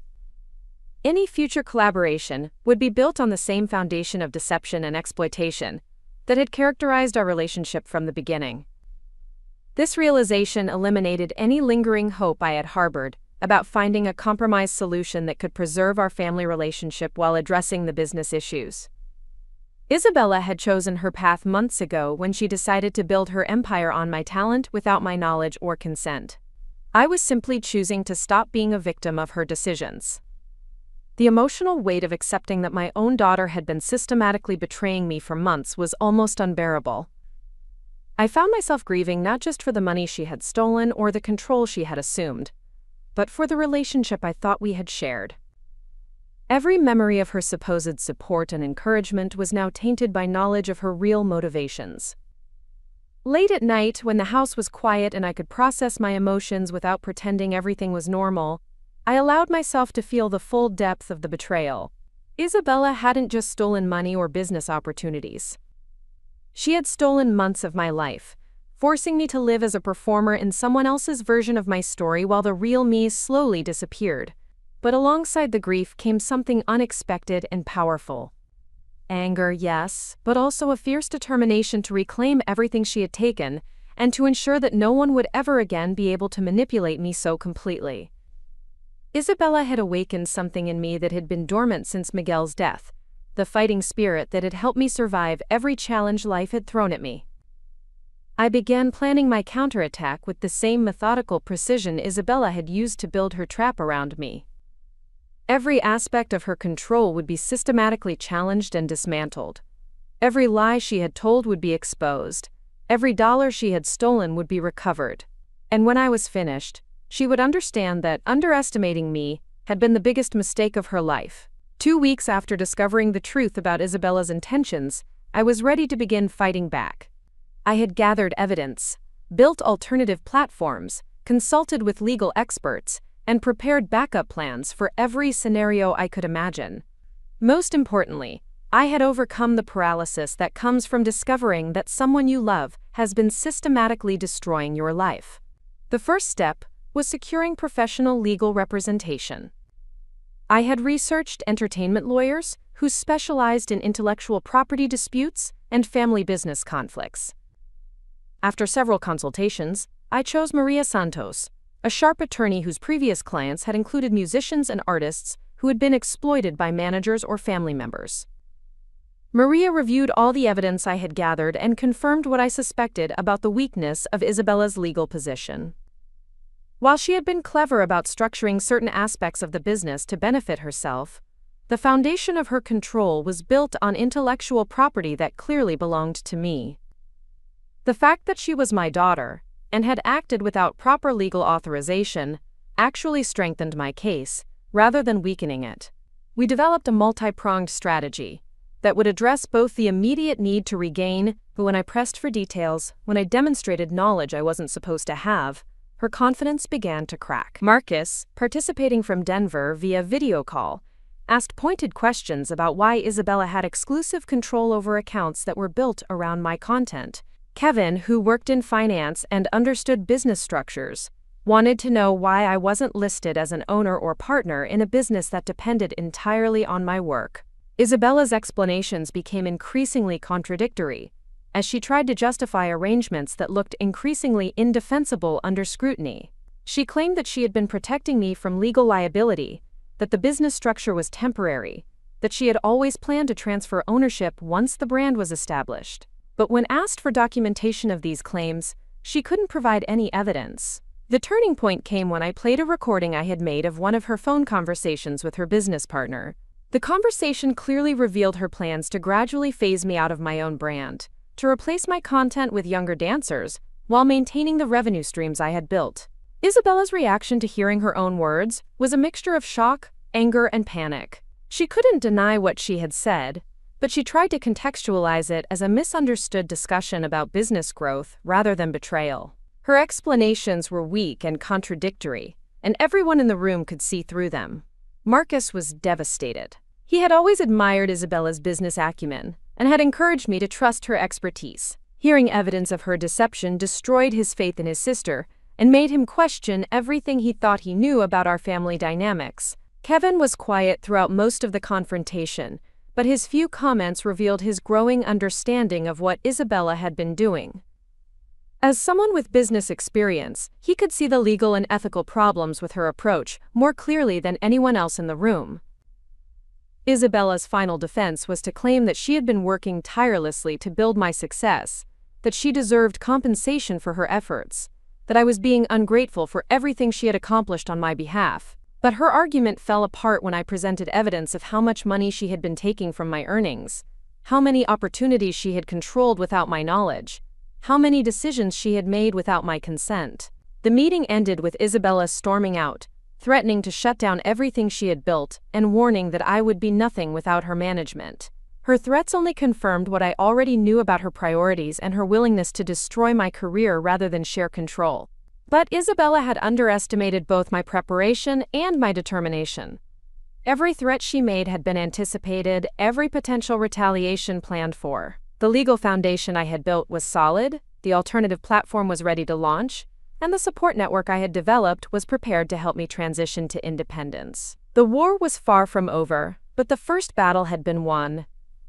Any future collaboration would be built on the same foundation of deception and exploitation that had characterized our relationship from the beginning. This realization eliminated any lingering hope I had harbored about finding a compromise solution that could preserve our family relationship while addressing the business issues. Isabella had chosen her path months ago when she decided to build her empire on my talent without my knowledge or consent. I was simply choosing to stop being a victim of her decisions. The emotional weight of accepting that my own daughter had been systematically betraying me for months was almost unbearable. I found myself grieving not just for the money she had stolen or the control she had assumed, but for the relationship I thought we had shared. Every memory of her supposed support and encouragement was now tainted by knowledge of her real motivations. Late at night, when the house was quiet and I could process my emotions without pretending everything was normal, I allowed myself to feel the full depth of the betrayal. Isabella hadn't just stolen money or business opportunities. She had stolen months of my life, forcing me to live as a performer in someone else's version of my story while the real me slowly disappeared. But alongside the grief came something unexpected and powerful. Anger, yes, but also a fierce determination to reclaim everything she had taken and to ensure that no one would ever again be able to manipulate me so completely. Isabella had awakened something in me that had been dormant since Miguel's death, the fighting spirit that had helped me survive every challenge life had thrown at me. I began planning my counterattack with the same methodical precision Isabella had used to build her trap around me. Every aspect of her control would be systematically challenged and dismantled. Every lie she had told would be exposed. Every dollar she had stolen would be recovered. And when I was finished, she would understand that underestimating me had been the biggest mistake of her life. 2 weeks after discovering the truth about Isabella's intentions, I was ready to begin fighting back. I had gathered evidence, built alternative platforms, consulted with legal experts, and prepared backup plans for every scenario I could imagine. Most importantly, I had overcome the paralysis that comes from discovering that someone you love has been systematically destroying your life. The first step was securing professional legal representation. I had researched entertainment lawyers who specialized in intellectual property disputes and family business conflicts. After several consultations, I chose Maria Santos, a sharp attorney whose previous clients had included musicians and artists who had been exploited by managers or family members. Maria reviewed all the evidence I had gathered and confirmed what I suspected about the weakness of Isabella's legal position. While she had been clever about structuring certain aspects of the business to benefit herself, the foundation of her control was built on intellectual property that clearly belonged to me. The fact that she was my daughter, and had acted without proper legal authorization, actually strengthened my case, rather than weakening it. We developed a multi-pronged strategy that would address both the immediate need to regain, but when I pressed for details, when I demonstrated knowledge I wasn't supposed to have, her confidence began to crack. Marcus, participating from Denver via video call, asked pointed questions about why Isabella had exclusive control over accounts that were built around my content. Kevin, who worked in finance and understood business structures, wanted to know why I wasn't listed as an owner or partner in a business that depended entirely on my work. Isabella's explanations became increasingly contradictory, as she tried to justify arrangements that looked increasingly indefensible under scrutiny. She claimed that she had been protecting me from legal liability, that the business structure was temporary, that she had always planned to transfer ownership once the brand was established. But when asked for documentation of these claims, she couldn't provide any evidence. The turning point came when I played a recording I had made of one of her phone conversations with her business partner. The conversation clearly revealed her plans to gradually phase me out of my own brand, to replace my content with younger dancers, while maintaining the revenue streams I had built. Isabella's reaction to hearing her own words was a mixture of shock, anger, and panic. She couldn't deny what she had said, but she tried to contextualize it as a misunderstood discussion about business growth rather than betrayal. Her explanations were weak and contradictory, and everyone in the room could see through them. Marcus was devastated. He had always admired Isabella's business acumen and had encouraged me to trust her expertise. Hearing evidence of her deception destroyed his faith in his sister and made him question everything he thought he knew about our family dynamics. Kevin was quiet throughout most of the confrontation, but his few comments revealed his growing understanding of what Isabella had been doing. As someone with business experience, he could see the legal and ethical problems with her approach more clearly than anyone else in the room. Isabella's final defense was to claim that she had been working tirelessly to build my success, that she deserved compensation for her efforts, that I was being ungrateful for everything she had accomplished on my behalf. But her argument fell apart when I presented evidence of how much money she had been taking from my earnings, how many opportunities she had controlled without my knowledge, how many decisions she had made without my consent. The meeting ended with Isabella storming out, threatening to shut down everything she had built and warning that I would be nothing without her management. Her threats only confirmed what I already knew about her priorities and her willingness to destroy my career rather than share control. But Isabella had underestimated both my preparation and my determination. Every threat she made had been anticipated, every potential retaliation planned for. The legal foundation I had built was solid, the alternative platform was ready to launch, and the support network I had developed was prepared to help me transition to independence. The war was far from over, but the first battle had been won.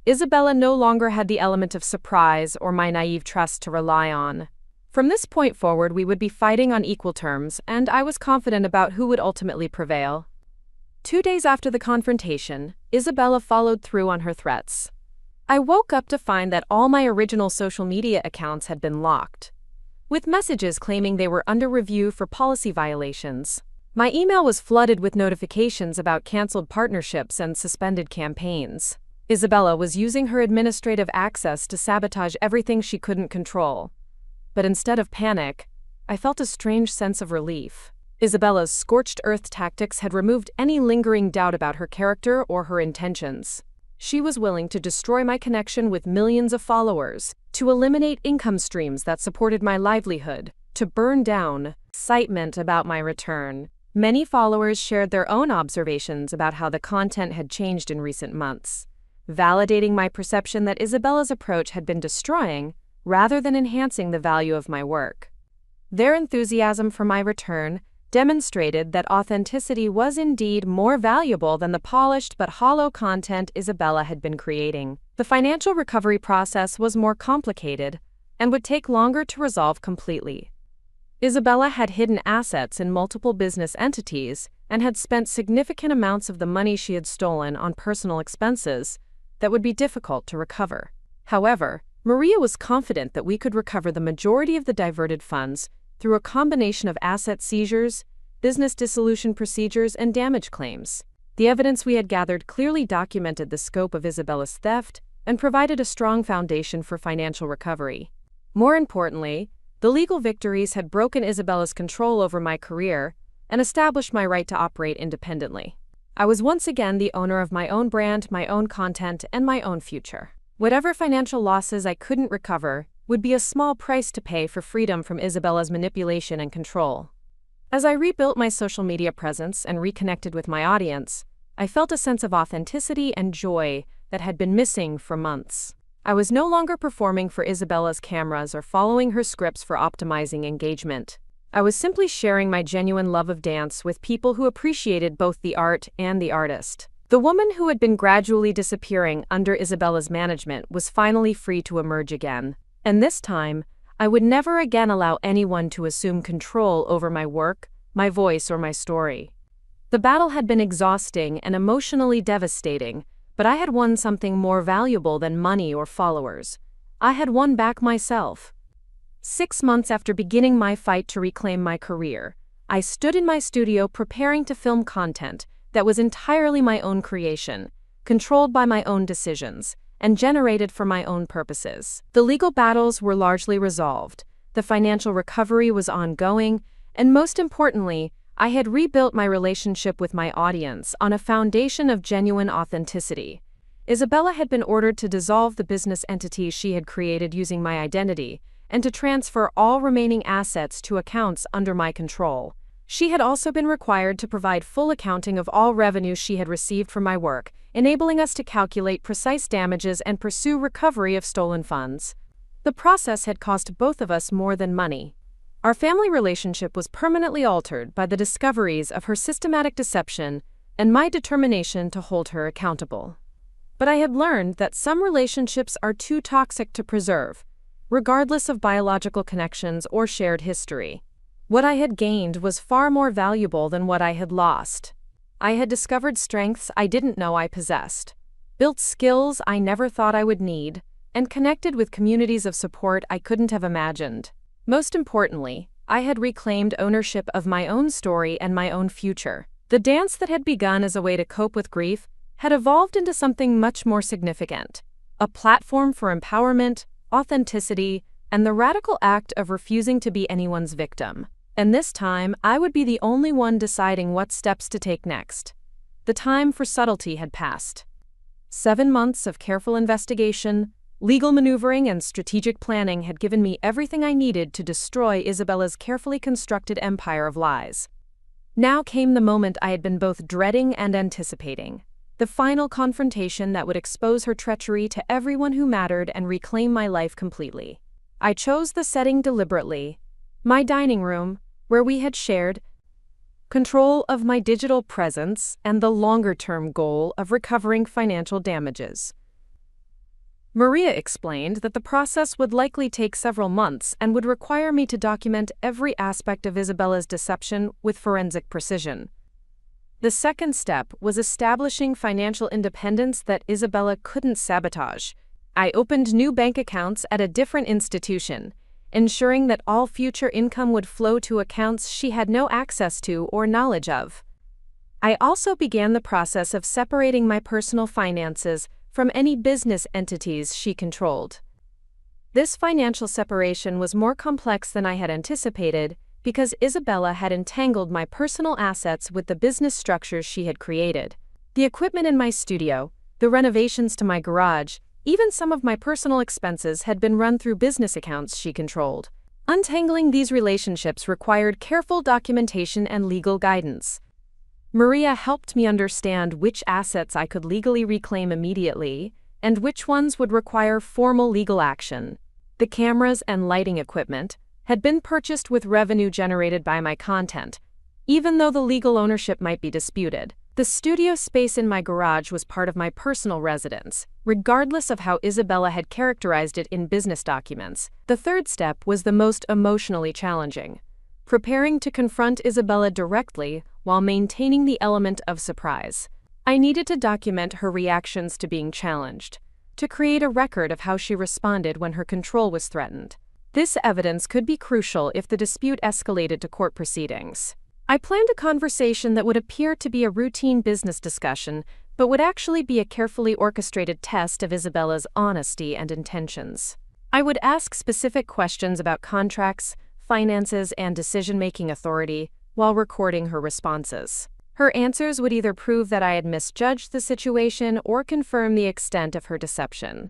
Isabella no longer had the element of surprise or my naive trust to rely on. From this point forward, we would be fighting on equal terms, and I was confident about who would ultimately prevail. 2 days after the confrontation, Isabella followed through on her threats. I woke up to find that all my original social media accounts had been locked, with messages claiming they were under review for policy violations. My email was flooded with notifications about canceled partnerships and suspended campaigns. Isabella was using her administrative access to sabotage everything she couldn't control. But instead of panic, I felt a strange sense of relief. Isabella's scorched earth tactics had removed any lingering doubt about her character or her intentions. She was willing to destroy my connection with millions of followers, to eliminate income streams that supported my livelihood, to burn down excitement about my return. Many followers shared their own observations about how the content had changed in recent months, validating my perception that Isabella's approach had been destroying rather than enhancing the value of my work. Their enthusiasm for my return demonstrated that authenticity was indeed more valuable than the polished but hollow content Isabella had been creating. The financial recovery process was more complicated, and would take longer to resolve completely. Isabella had hidden assets in multiple business entities and had spent significant amounts of the money she had stolen on personal expenses that would be difficult to recover. However, Maria was confident that we could recover the majority of the diverted funds through a combination of asset seizures, business dissolution procedures, and damage claims. The evidence we had gathered clearly documented the scope of Isabella's theft and provided a strong foundation for financial recovery. More importantly, the legal victories had broken Isabella's control over my career and established my right to operate independently. I was once again the owner of my own brand, my own content, and my own future. Whatever financial losses I couldn't recover would be a small price to pay for freedom from Isabella's manipulation and control. As I rebuilt my social media presence and reconnected with my audience, I felt a sense of authenticity and joy that had been missing for months. I was no longer performing for Isabella's cameras or following her scripts for optimizing engagement. I was simply sharing my genuine love of dance with people who appreciated both the art and the artist. The woman who had been gradually disappearing under Isabella's management was finally free to emerge again. And this time, I would never again allow anyone to assume control over my work, my voice, or my story. The battle had been exhausting and emotionally devastating, but I had won something more valuable than money or followers. I had won back myself. 6 months after beginning my fight to reclaim my career, I stood in my studio preparing to film content that was entirely my own creation, controlled by my own decisions, and generated for my own purposes. The legal battles were largely resolved, the financial recovery was ongoing, and most importantly, I had rebuilt my relationship with my audience on a foundation of genuine authenticity. Isabella had been ordered to dissolve the business entities she had created using my identity, and to transfer all remaining assets to accounts under my control. She had also been required to provide full accounting of all revenue she had received from my work, enabling us to calculate precise damages and pursue recovery of stolen funds. The process had cost both of us more than money. Our family relationship was permanently altered by the discoveries of her systematic deception and my determination to hold her accountable. But I had learned that some relationships are too toxic to preserve, regardless of biological connections or shared history. What I had gained was far more valuable than what I had lost. I had discovered strengths I didn't know I possessed, built skills I never thought I would need, and connected with communities of support I couldn't have imagined. Most importantly, I had reclaimed ownership of my own story and my own future. The dance that had begun as a way to cope with grief had evolved into something much more significant, a platform for empowerment, authenticity, and the radical act of refusing to be anyone's victim. And this time, I would be the only one deciding what steps to take next. The time for subtlety had passed. 7 months of careful investigation, legal maneuvering, and strategic planning had given me everything I needed to destroy Isabella's carefully constructed empire of lies. Now came the moment I had been both dreading and anticipating. The final confrontation that would expose her treachery to everyone who mattered and reclaim my life completely. I chose the setting deliberately, my dining room, where we had shared control of my digital presence and the longer-term goal of recovering financial damages. Maria explained that the process would likely take several months and would require me to document every aspect of Isabella's deception with forensic precision. The second step was establishing financial independence that Isabella couldn't sabotage. I opened new bank accounts at a different institution, ensuring that all future income would flow to accounts she had no access to or knowledge of. I also began the process of separating my personal finances from any business entities she controlled. This financial separation was more complex than I had anticipated because Isabella had entangled my personal assets with the business structures she had created. The equipment in my studio, the renovations to my garage, even some of my personal expenses had been run through business accounts she controlled. Untangling these relationships required careful documentation and legal guidance. Maria helped me understand which assets I could legally reclaim immediately and which ones would require formal legal action. The cameras and lighting equipment had been purchased with revenue generated by my content, even though the legal ownership might be disputed. The studio space in my garage was part of my personal residence, regardless of how Isabella had characterized it in business documents. The third step was the most emotionally challenging: preparing to confront Isabella directly while maintaining the element of surprise. I needed to document her reactions to being challenged, to create a record of how she responded when her control was threatened. This evidence could be crucial if the dispute escalated to court proceedings. I planned a conversation that would appear to be a routine business discussion, but would actually be a carefully orchestrated test of Isabella's honesty and intentions. I would ask specific questions about contracts, finances, and decision-making authority while recording her responses. Her answers would either prove that I had misjudged the situation or confirm the extent of her deception.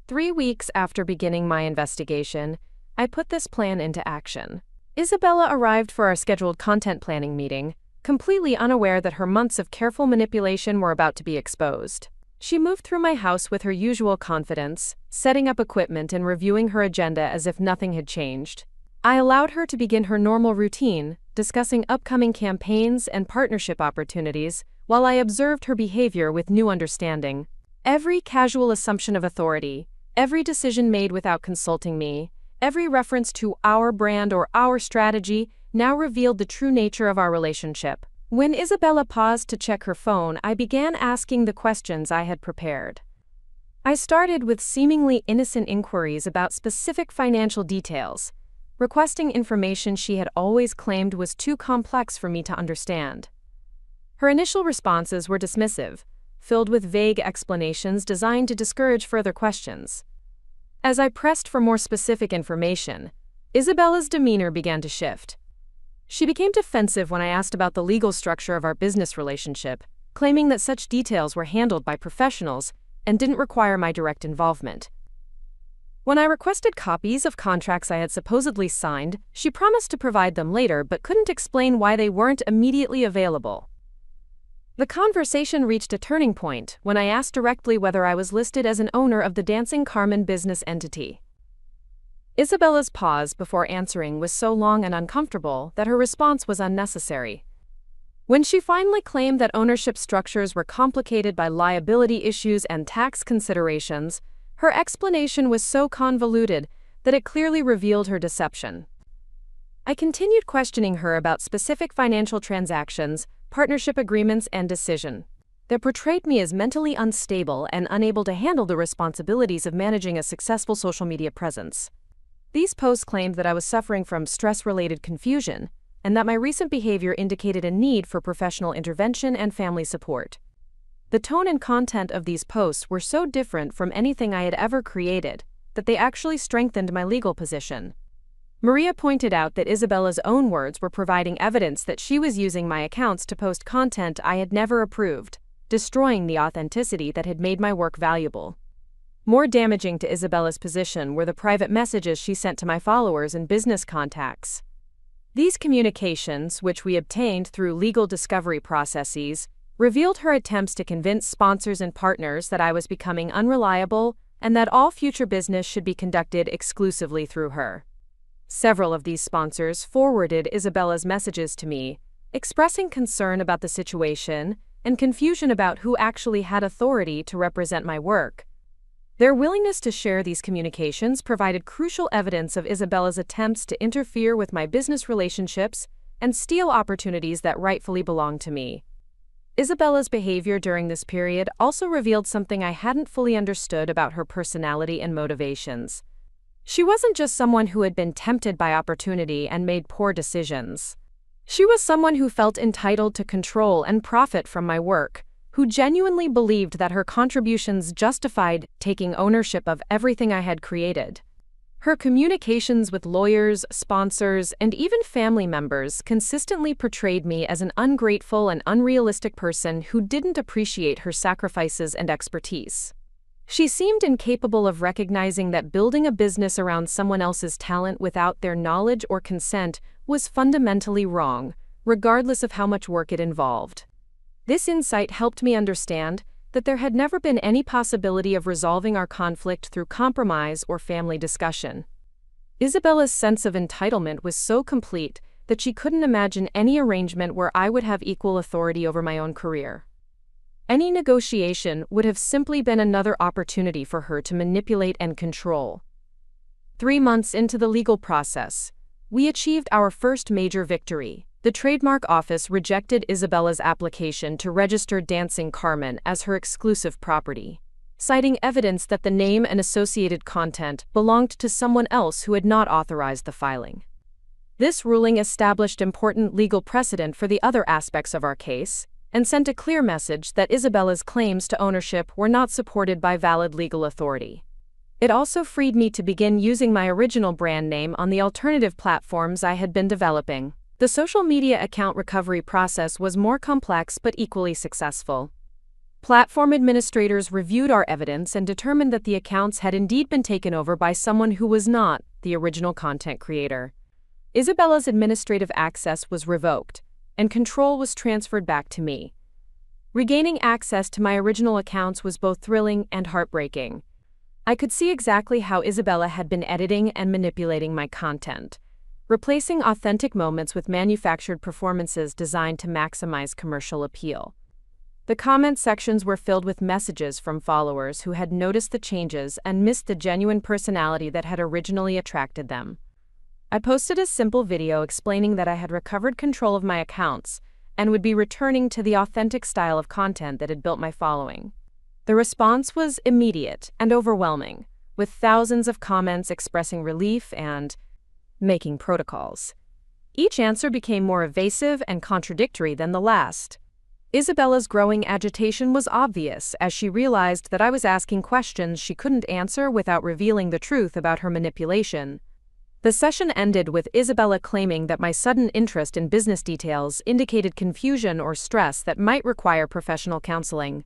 3 weeks after beginning my investigation, I put this plan into action. Isabella arrived for our scheduled content planning meeting, completely unaware that her months of careful manipulation were about to be exposed. She moved through my house with her usual confidence, setting up equipment and reviewing her agenda as if nothing had changed. I allowed her to begin her normal routine, discussing upcoming campaigns and partnership opportunities, while I observed her behavior with new understanding. Every casual assumption of authority, every decision made without consulting me, every reference to our brand or our strategy now revealed the true nature of our relationship. When Isabella paused to check her phone, I began asking the questions I had prepared. I started with seemingly innocent inquiries about specific financial details, requesting information she had always claimed was too complex for me to understand. Her initial responses were dismissive, filled with vague explanations designed to discourage further questions. As I pressed for more specific information, Isabella's demeanor began to shift. She became defensive when I asked about the legal structure of our business relationship, claiming that such details were handled by professionals and didn't require my direct involvement. When I requested copies of contracts I had supposedly signed, she promised to provide them later but couldn't explain why they weren't immediately available. The conversation reached a turning point when I asked directly whether I was listed as an owner of the Dancing Carmen business entity. Isabella's pause before answering was so long and uncomfortable that her response was unnecessary. When she finally claimed that ownership structures were complicated by liability issues and tax considerations, her explanation was so convoluted that it clearly revealed her deception. I continued questioning her about specific financial transactions, partnership agreements, and decision that portrayed me as mentally unstable and unable to handle the responsibilities of managing a successful social media presence. These posts claimed that I was suffering from stress-related confusion and that my recent behavior indicated a need for professional intervention and family support. The tone and content of these posts were so different from anything I had ever created that they actually strengthened my legal position. Maria pointed out that Isabella's own words were providing evidence that she was using my accounts to post content I had never approved, destroying the authenticity that had made my work valuable. More damaging to Isabella's position were the private messages she sent to my followers and business contacts. These communications, which we obtained through legal discovery processes, revealed her attempts to convince sponsors and partners that I was becoming unreliable and that all future business should be conducted exclusively through her. Several of these sponsors forwarded Isabella's messages to me, expressing concern about the situation and confusion about who actually had authority to represent my work. Their willingness to share these communications provided crucial evidence of Isabella's attempts to interfere with my business relationships and steal opportunities that rightfully belonged to me. Isabella's behavior during this period also revealed something I hadn't fully understood about her personality and motivations. She wasn't just someone who had been tempted by opportunity and made poor decisions. She was someone who felt entitled to control and profit from my work, who genuinely believed that her contributions justified taking ownership of everything I had created. Her communications with lawyers, sponsors, and even family members consistently portrayed me as an ungrateful and unrealistic person who didn't appreciate her sacrifices and expertise. She seemed incapable of recognizing that building a business around someone else's talent without their knowledge or consent was fundamentally wrong, regardless of how much work it involved. This insight helped me understand that there had never been any possibility of resolving our conflict through compromise or family discussion. Isabella's sense of entitlement was so complete that she couldn't imagine any arrangement where I would have equal authority over my own career. Any negotiation would have simply been another opportunity for her to manipulate and control. 3 months into the legal process, we achieved our first major victory. The trademark office rejected Isabella's application to register Dancing Carmen as her exclusive property, citing evidence that the name and associated content belonged to someone else who had not authorized the filing. This ruling established important legal precedent for the other aspects of our case and sent a clear message that Isabella's claims to ownership were not supported by valid legal authority. It also freed me to begin using my original brand name on the alternative platforms I had been developing. The social media account recovery process was more complex but equally successful. Platform administrators reviewed our evidence and determined that the accounts had indeed been taken over by someone who was not the original content creator. Isabella's administrative access was revoked, and control was transferred back to me. Regaining access to my original accounts was both thrilling and heartbreaking. I could see exactly how Isabella had been editing and manipulating my content, replacing authentic moments with manufactured performances designed to maximize commercial appeal. The comment sections were filled with messages from followers who had noticed the changes and missed the genuine personality that had originally attracted them. I posted a simple video explaining that I had recovered control of my accounts and would be returning to the authentic style of content that had built my following. The response was immediate and overwhelming, with thousands of comments expressing relief and making protocols. Each answer became more evasive and contradictory than the last. Isabella's growing agitation was obvious as she realized that I was asking questions she couldn't answer without revealing the truth about her manipulation. The session ended with Isabella claiming that my sudden interest in business details indicated confusion or stress that might require professional counseling.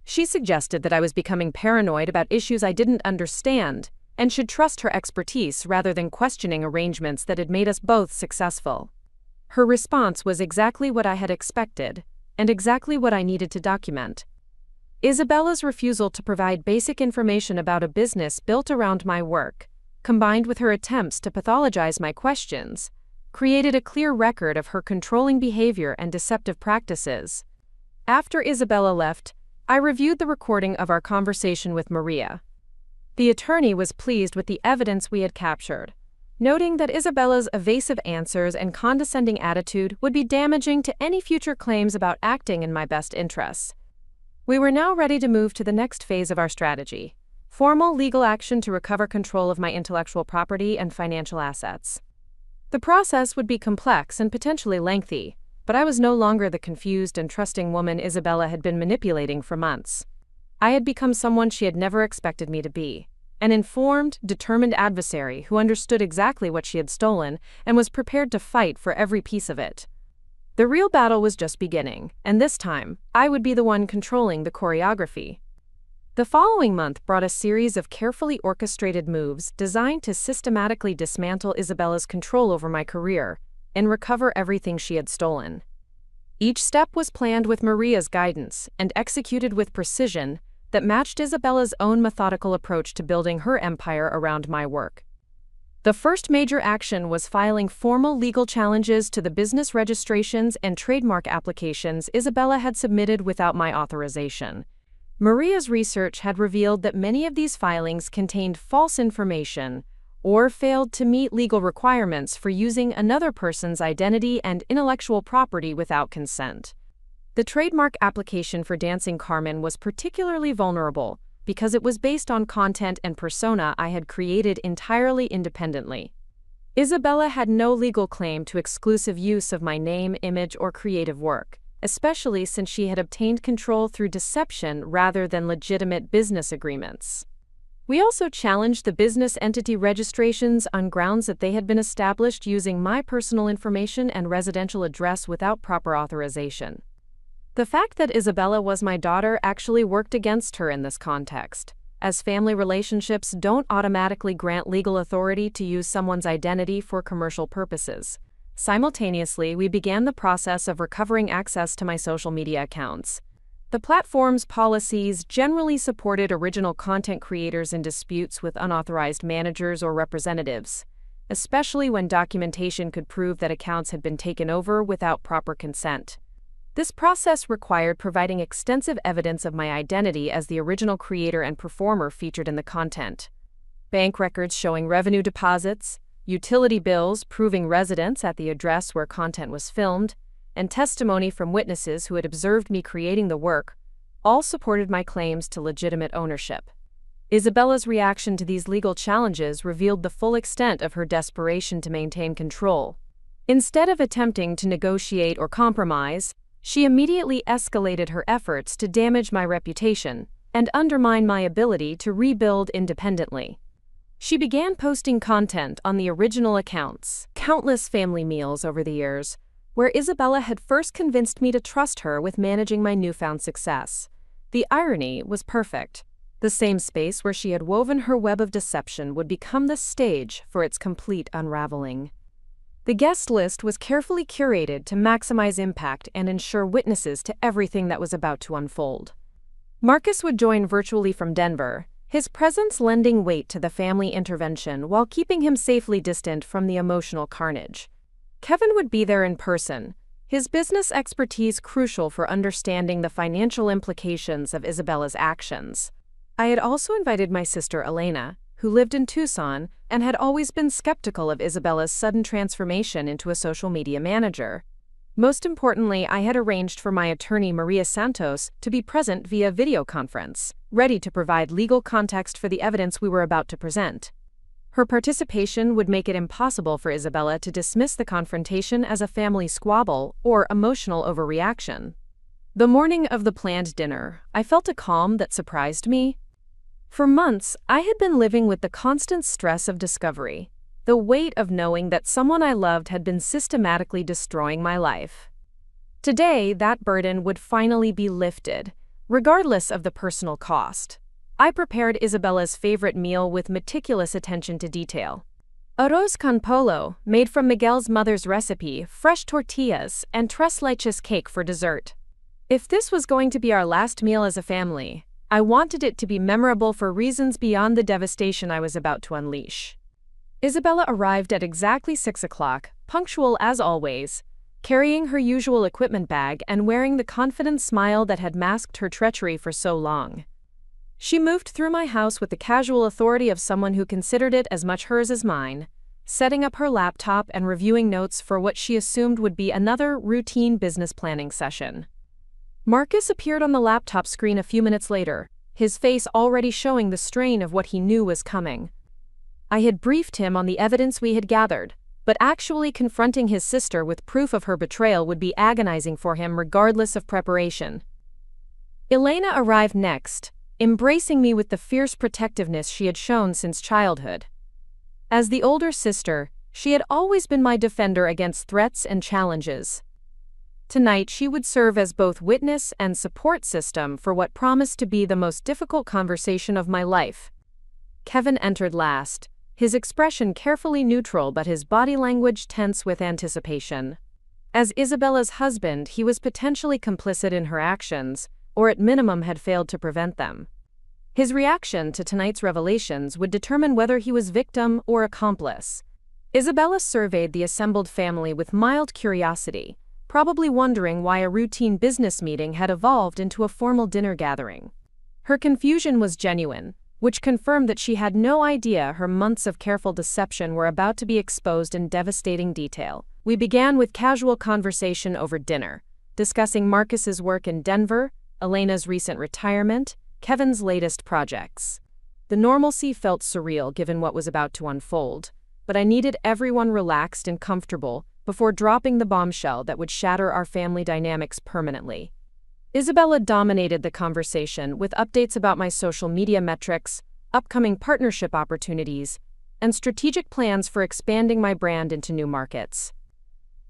She suggested that I was becoming paranoid about issues I didn't understand and should trust her expertise rather than questioning arrangements that had made us both successful. Her response was exactly what I had expected, and exactly what I needed to document. Isabella's refusal to provide basic information about a business built around my work, combined with her attempts to pathologize my questions, created a clear record of her controlling behavior and deceptive practices. After Isabella left, I reviewed the recording of our conversation with Maria. The attorney was pleased with the evidence we had captured, noting that Isabella's evasive answers and condescending attitude would be damaging to any future claims about acting in my best interests. We were now ready to move to the next phase of our strategy: formal legal action to recover control of my intellectual property and financial assets. The process would be complex and potentially lengthy, but I was no longer the confused and trusting woman Isabella had been manipulating for months. I had become someone she had never expected me to be, an informed, determined adversary who understood exactly what she had stolen and was prepared to fight for every piece of it. The real battle was just beginning, and this time, I would be the one controlling the choreography. The following month brought a series of carefully orchestrated moves designed to systematically dismantle Isabella's control over my career and recover everything she had stolen. Each step was planned with Maria's guidance and executed with precision that matched Isabella's own methodical approach to building her empire around my work. The first major action was filing formal legal challenges to the business registrations and trademark applications Isabella had submitted without my authorization. Maria's research had revealed that many of these filings contained false information or failed to meet legal requirements for using another person's identity and intellectual property without consent. The trademark application for Dancing Carmen was particularly vulnerable because it was based on content and persona I had created entirely independently. Isabella had no legal claim to exclusive use of my name, image, or creative work, especially since she had obtained control through deception rather than legitimate business agreements. We also challenged the business entity registrations on grounds that they had been established using my personal information and residential address without proper authorization. The fact that Isabella was my daughter actually worked against her in this context, as family relationships don't automatically grant legal authority to use someone's identity for commercial purposes. Simultaneously, we began the process of recovering access to my social media accounts. The platform's policies generally supported original content creators in disputes with unauthorized managers or representatives, especially when documentation could prove that accounts had been taken over without proper consent. This process required providing extensive evidence of my identity as the original creator and performer featured in the content. Bank records showing revenue deposits, utility bills proving residence at the address where content was filmed, and testimony from witnesses who had observed me creating the work all supported my claims to legitimate ownership. Isabella's reaction to these legal challenges revealed the full extent of her desperation to maintain control. Instead of attempting to negotiate or compromise, she immediately escalated her efforts to damage my reputation and undermine my ability to rebuild independently. She began posting content on the original accounts, countless family meals over the years, where Isabella had first convinced me to trust her with managing my newfound success. The irony was perfect. The same space where she had woven her web of deception would become the stage for its complete unraveling. The guest list was carefully curated to maximize impact and ensure witnesses to everything that was about to unfold. Marcus would join virtually from Denver, his presence lending weight to the family intervention while keeping him safely distant from the emotional carnage. Kevin would be there in person, his business expertise crucial for understanding the financial implications of Isabella's actions. I had also invited my sister Elena, who lived in Tucson and had always been skeptical of Isabella's sudden transformation into a social media manager. Most importantly, I had arranged for my attorney Maria Santos to be present via video conference, ready to provide legal context for the evidence we were about to present. Her participation would make it impossible for Isabella to dismiss the confrontation as a family squabble or emotional overreaction. The morning of the planned dinner, I felt a calm that surprised me. For months, I had been living with the constant stress of discovery, the weight of knowing that someone I loved had been systematically destroying my life. Today, that burden would finally be lifted, regardless of the personal cost. I prepared Isabella's favorite meal with meticulous attention to detail. Arroz con pollo, made from Miguel's mother's recipe, fresh tortillas, and tres leches cake for dessert. If this was going to be our last meal as a family, I wanted it to be memorable for reasons beyond the devastation I was about to unleash. Isabella arrived at exactly 6 o'clock, punctual as always, carrying her usual equipment bag and wearing the confident smile that had masked her treachery for so long. She moved through my house with the casual authority of someone who considered it as much hers as mine, setting up her laptop and reviewing notes for what she assumed would be another routine business planning session. Marcus appeared on the laptop screen a few minutes later, his face already showing the strain of what he knew was coming. I had briefed him on the evidence we had gathered, but actually confronting his sister with proof of her betrayal would be agonizing for him regardless of preparation. Elena arrived next, embracing me with the fierce protectiveness she had shown since childhood. As the older sister, she had always been my defender against threats and challenges. Tonight, she would serve as both witness and support system for what promised to be the most difficult conversation of my life. Kevin entered last, his expression carefully neutral but his body language tense with anticipation. As Isabella's husband, he was potentially complicit in her actions, or at minimum had failed to prevent them. His reaction to tonight's revelations would determine whether he was victim or accomplice. Isabella surveyed the assembled family with mild curiosity, probably wondering why a routine business meeting had evolved into a formal dinner gathering. Her confusion was genuine, which confirmed that she had no idea her months of careful deception were about to be exposed in devastating detail. We began with casual conversation over dinner, discussing Marcus's work in Denver, Elena's recent retirement, Kevin's latest projects. The normalcy felt surreal given what was about to unfold, but I needed everyone relaxed and comfortable before dropping the bombshell that would shatter our family dynamics permanently. Isabella dominated the conversation with updates about my social media metrics, upcoming partnership opportunities, and strategic plans for expanding my brand into new markets.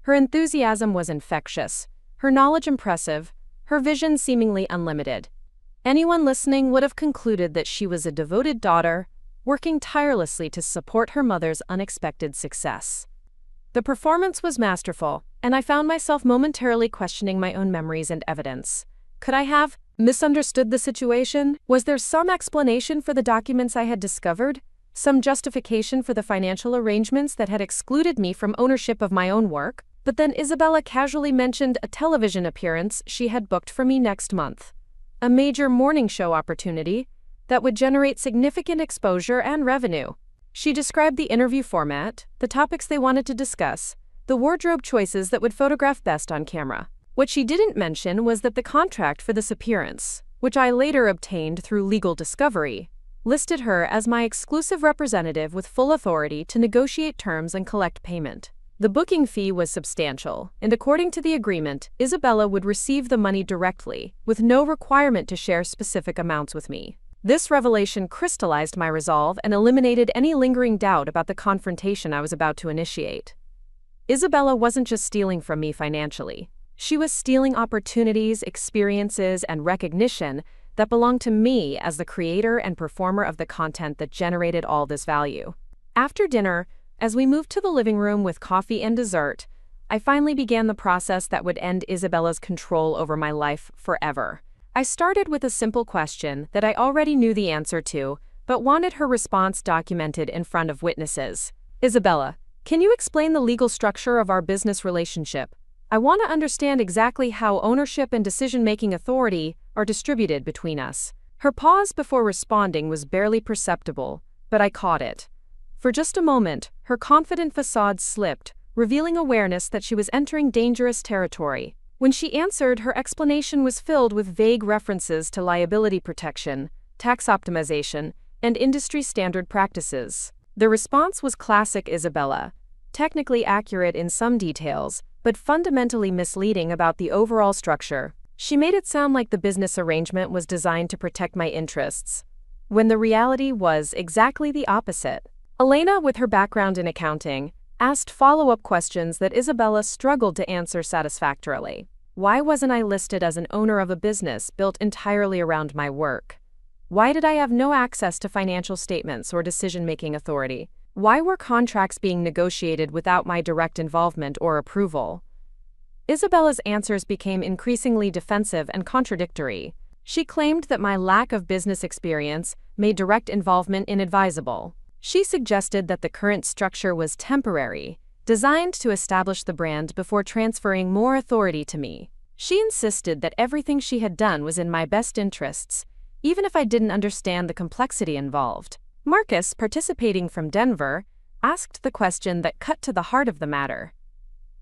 Her enthusiasm was infectious, her knowledge impressive, her vision seemingly unlimited. Anyone listening would have concluded that she was a devoted daughter, working tirelessly to support her mother's unexpected success. The performance was masterful, and I found myself momentarily questioning my own memories and evidence. Could I have misunderstood the situation? Was there some explanation for the documents I had discovered? some justification for the financial arrangements that had excluded me from ownership of my own work, but then Isabella casually mentioned a television appearance she had booked for me next month. A major morning show opportunity that would generate significant exposure and revenue. She described the interview format, the topics they wanted to discuss, the wardrobe choices that would photograph best on camera. What she didn't mention was that the contract for this appearance, which I later obtained through legal discovery, listed her as my exclusive representative with full authority to negotiate terms and collect payment. The booking fee was substantial, and according to the agreement, Isabella would receive the money directly, with no requirement to share specific amounts with me. This revelation crystallized my resolve and eliminated any lingering doubt about the confrontation I was about to initiate. Isabella wasn't just stealing from me financially. She was stealing opportunities, experiences, and recognition that belonged to me as the creator and performer of the content that generated all this value. After dinner, as we moved to the living room with coffee and dessert, I finally began the process that would end Isabella's control over my life forever. I started with a simple question that I already knew the answer to, but wanted her response documented in front of witnesses. Isabella, can you explain the legal structure of our business relationship? I want to understand exactly how ownership and decision-making authority are distributed between us. Her pause before responding was barely perceptible, but I caught it. For just a moment, her confident facade slipped, revealing awareness that she was entering dangerous territory. When she answered, her explanation was filled with vague references to liability protection, tax optimization, and industry standard practices. The response was classic Isabella, technically accurate in some details, but fundamentally misleading about the overall structure. She made it sound like the business arrangement was designed to protect my interests, when the reality was exactly the opposite. Elena, with her background in accounting, asked follow-up questions that Isabella struggled to answer satisfactorily. Why wasn't I listed as an owner of a business built entirely around my work? Why did I have no access to financial statements or decision-making authority? Why were contracts being negotiated without my direct involvement or approval? Isabella's answers became increasingly defensive and contradictory. She claimed that my lack of business experience made direct involvement inadvisable. She suggested that the current structure was temporary, designed to establish the brand before transferring more authority to me. She insisted that everything she had done was in my best interests, even if I didn't understand the complexity involved. Marcus, participating from Denver, asked the question that cut to the heart of the matter.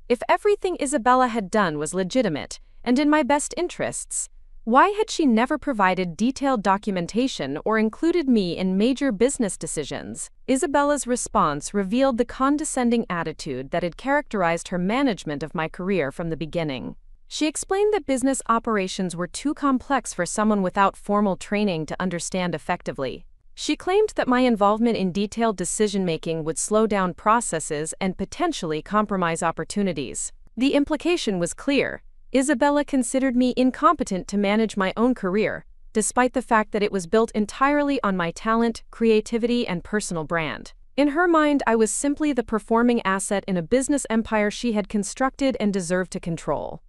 If everything Isabella had done was legitimate and in my best interests, why had she never provided detailed documentation or included me in major business decisions? Isabella's response revealed the condescending attitude that had characterized her management of my career from the beginning. She explained that business operations were too complex for someone without formal training to understand effectively. She claimed that my involvement in detailed decision-making would slow down processes and potentially compromise opportunities. The implication was clear. Isabella considered me incompetent to manage my own career, despite the fact that it was built entirely on my talent, creativity, and personal brand. In her mind, I was simply the performing asset in a business empire she had constructed and deserved to control.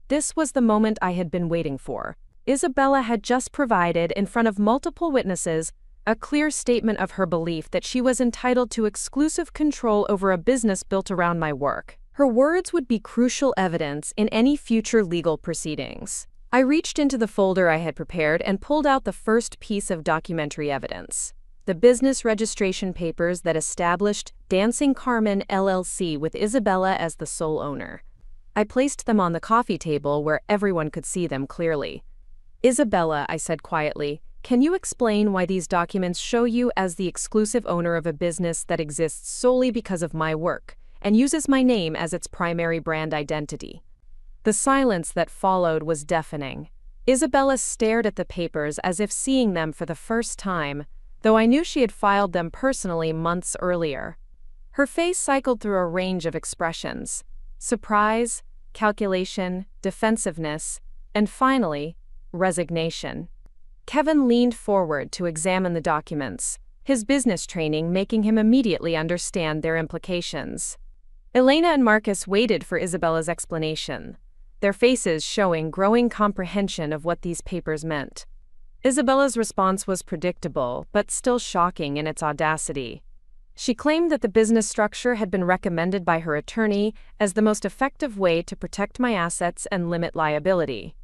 This was the moment I had been waiting for. Isabella had just provided, in front of multiple witnesses, a clear statement of her belief that she was entitled to exclusive control over a business built around my work. Her words would be crucial evidence in any future legal proceedings. I reached into the folder I had prepared and pulled out the first piece of documentary evidence: the business registration papers that established Dancing Carmen LLC with Isabella as the sole owner. I placed them on the coffee table where everyone could see them clearly. Isabella, I said quietly, can you explain why these documents show you as the exclusive owner of a business that exists solely because of my work and uses my name as its primary brand identity? The silence that followed was deafening. Isabella stared at the papers as if seeing them for the first time, though I knew she had filed them personally months earlier. Her face cycled through a range of expressions: surprise, calculation, defensiveness, and finally, resignation. Kevin leaned forward to examine the documents, his business training making him immediately understand their implications. Elena and Marcus waited for Isabella's explanation, their faces showing growing comprehension of what these papers meant. Isabella's response was predictable, but still shocking in its audacity. She claimed that the business structure had been recommended by her attorney as the most effective way to protect my assets and limit liability.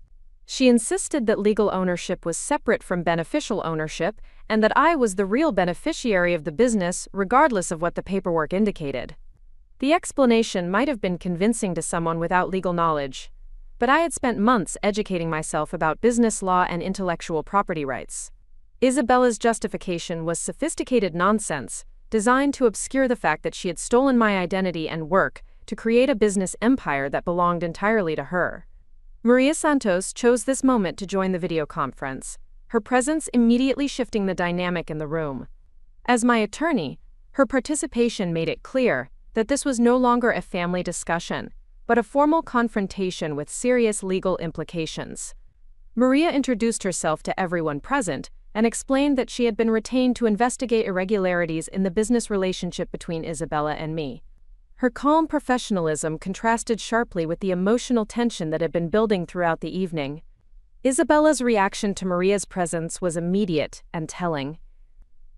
She insisted that legal ownership was separate from beneficial ownership and that I was the real beneficiary of the business regardless of what the paperwork indicated. The explanation might have been convincing to someone without legal knowledge, but I had spent months educating myself about business law and intellectual property rights. Isabella's justification was sophisticated nonsense, designed to obscure the fact that she had stolen my identity and work to create a business empire that belonged entirely to her. Maria Santos chose this moment to join the video conference, her presence immediately shifting the dynamic in the room. As my attorney, her participation made it clear that this was no longer a family discussion, but a formal confrontation with serious legal implications. Maria introduced herself to everyone present and explained that she had been retained to investigate irregularities in the business relationship between Isabella and me. Her calm professionalism contrasted sharply with the emotional tension that had been building throughout the evening. Isabella's reaction to Maria's presence was immediate and telling.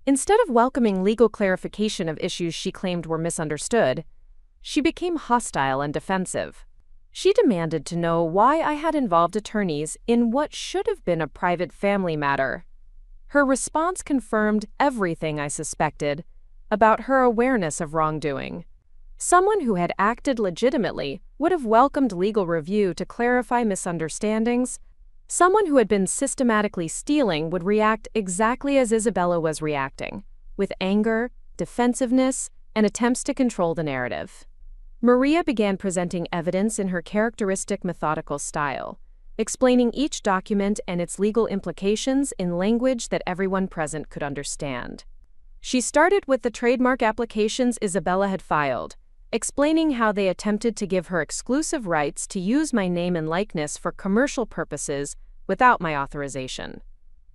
Instead of welcoming legal clarification of issues she claimed were misunderstood, she became hostile and defensive. She demanded to know why I had involved attorneys in what should have been a private family matter. Her response confirmed everything I suspected about her awareness of wrongdoing. Someone who had acted legitimately would have welcomed legal review to clarify misunderstandings. Someone who had been systematically stealing would react exactly as Isabella was reacting, with anger, defensiveness, and attempts to control the narrative. Maria began presenting evidence in her characteristic methodical style, explaining each document and its legal implications in language that everyone present could understand. She started with the trademark applications Isabella had filed, explaining how they attempted to give her exclusive rights to use my name and likeness for commercial purposes without my authorization.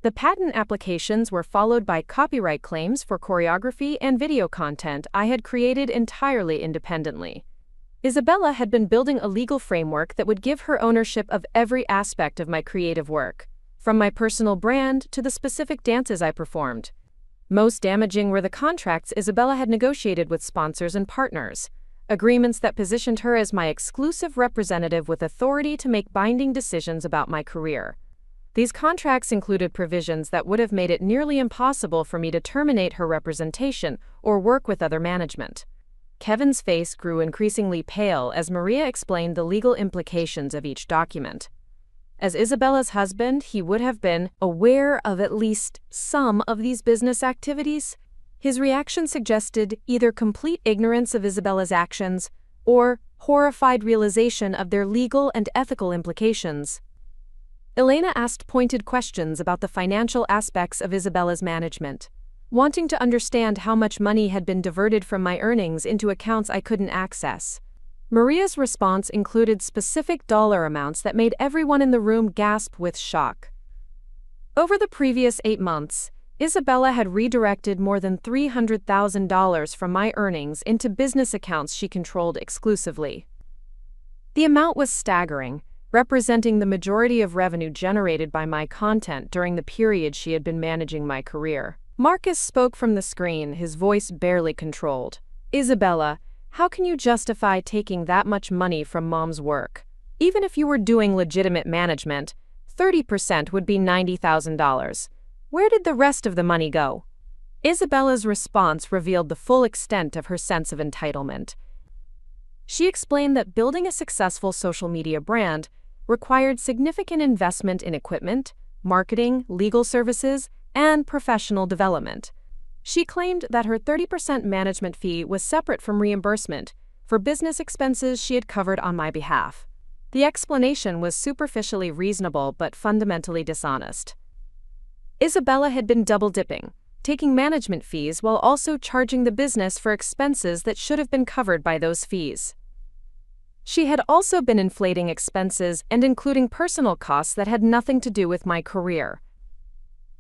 The patent applications were followed by copyright claims for choreography and video content I had created entirely independently. Isabella had been building a legal framework that would give her ownership of every aspect of my creative work, from my personal brand to the specific dances I performed. Most damaging were the contracts Isabella had negotiated with sponsors and partners, agreements that positioned her as my exclusive representative with authority to make binding decisions about my career. These contracts included provisions that would have made it nearly impossible for me to terminate her representation or work with other management. Kevin's face grew increasingly pale as Maria explained the legal implications of each document. As Isabella's husband, he would have been aware of at least some of these business activities. His reaction suggested either complete ignorance of Isabella's actions or horrified realization of their legal and ethical implications. Elena asked pointed questions about the financial aspects of Isabella's management, wanting to understand how much money had been diverted from my earnings into accounts I couldn't access. Maria's response included specific dollar amounts that made everyone in the room gasp with shock. Over the previous 8 months, Isabella had redirected more than $300,000 from my earnings into business accounts she controlled exclusively. The amount was staggering, representing the majority of revenue generated by my content during the period she had been managing my career. Marcus spoke from the screen, his voice barely controlled. Isabella, how can you justify taking that much money from Mom's work? Even if you were doing legitimate management, 30% would be $90,000. Where did the rest of the money go? Isabella's response revealed the full extent of her sense of entitlement. She explained that building a successful social media brand required significant investment in equipment, marketing, legal services, and professional development. She claimed that her 30% management fee was separate from reimbursement for business expenses she had covered on my behalf. The explanation was superficially reasonable but fundamentally dishonest. Isabella had been double-dipping, taking management fees while also charging the business for expenses that should have been covered by those fees. She had also been inflating expenses and including personal costs that had nothing to do with my career.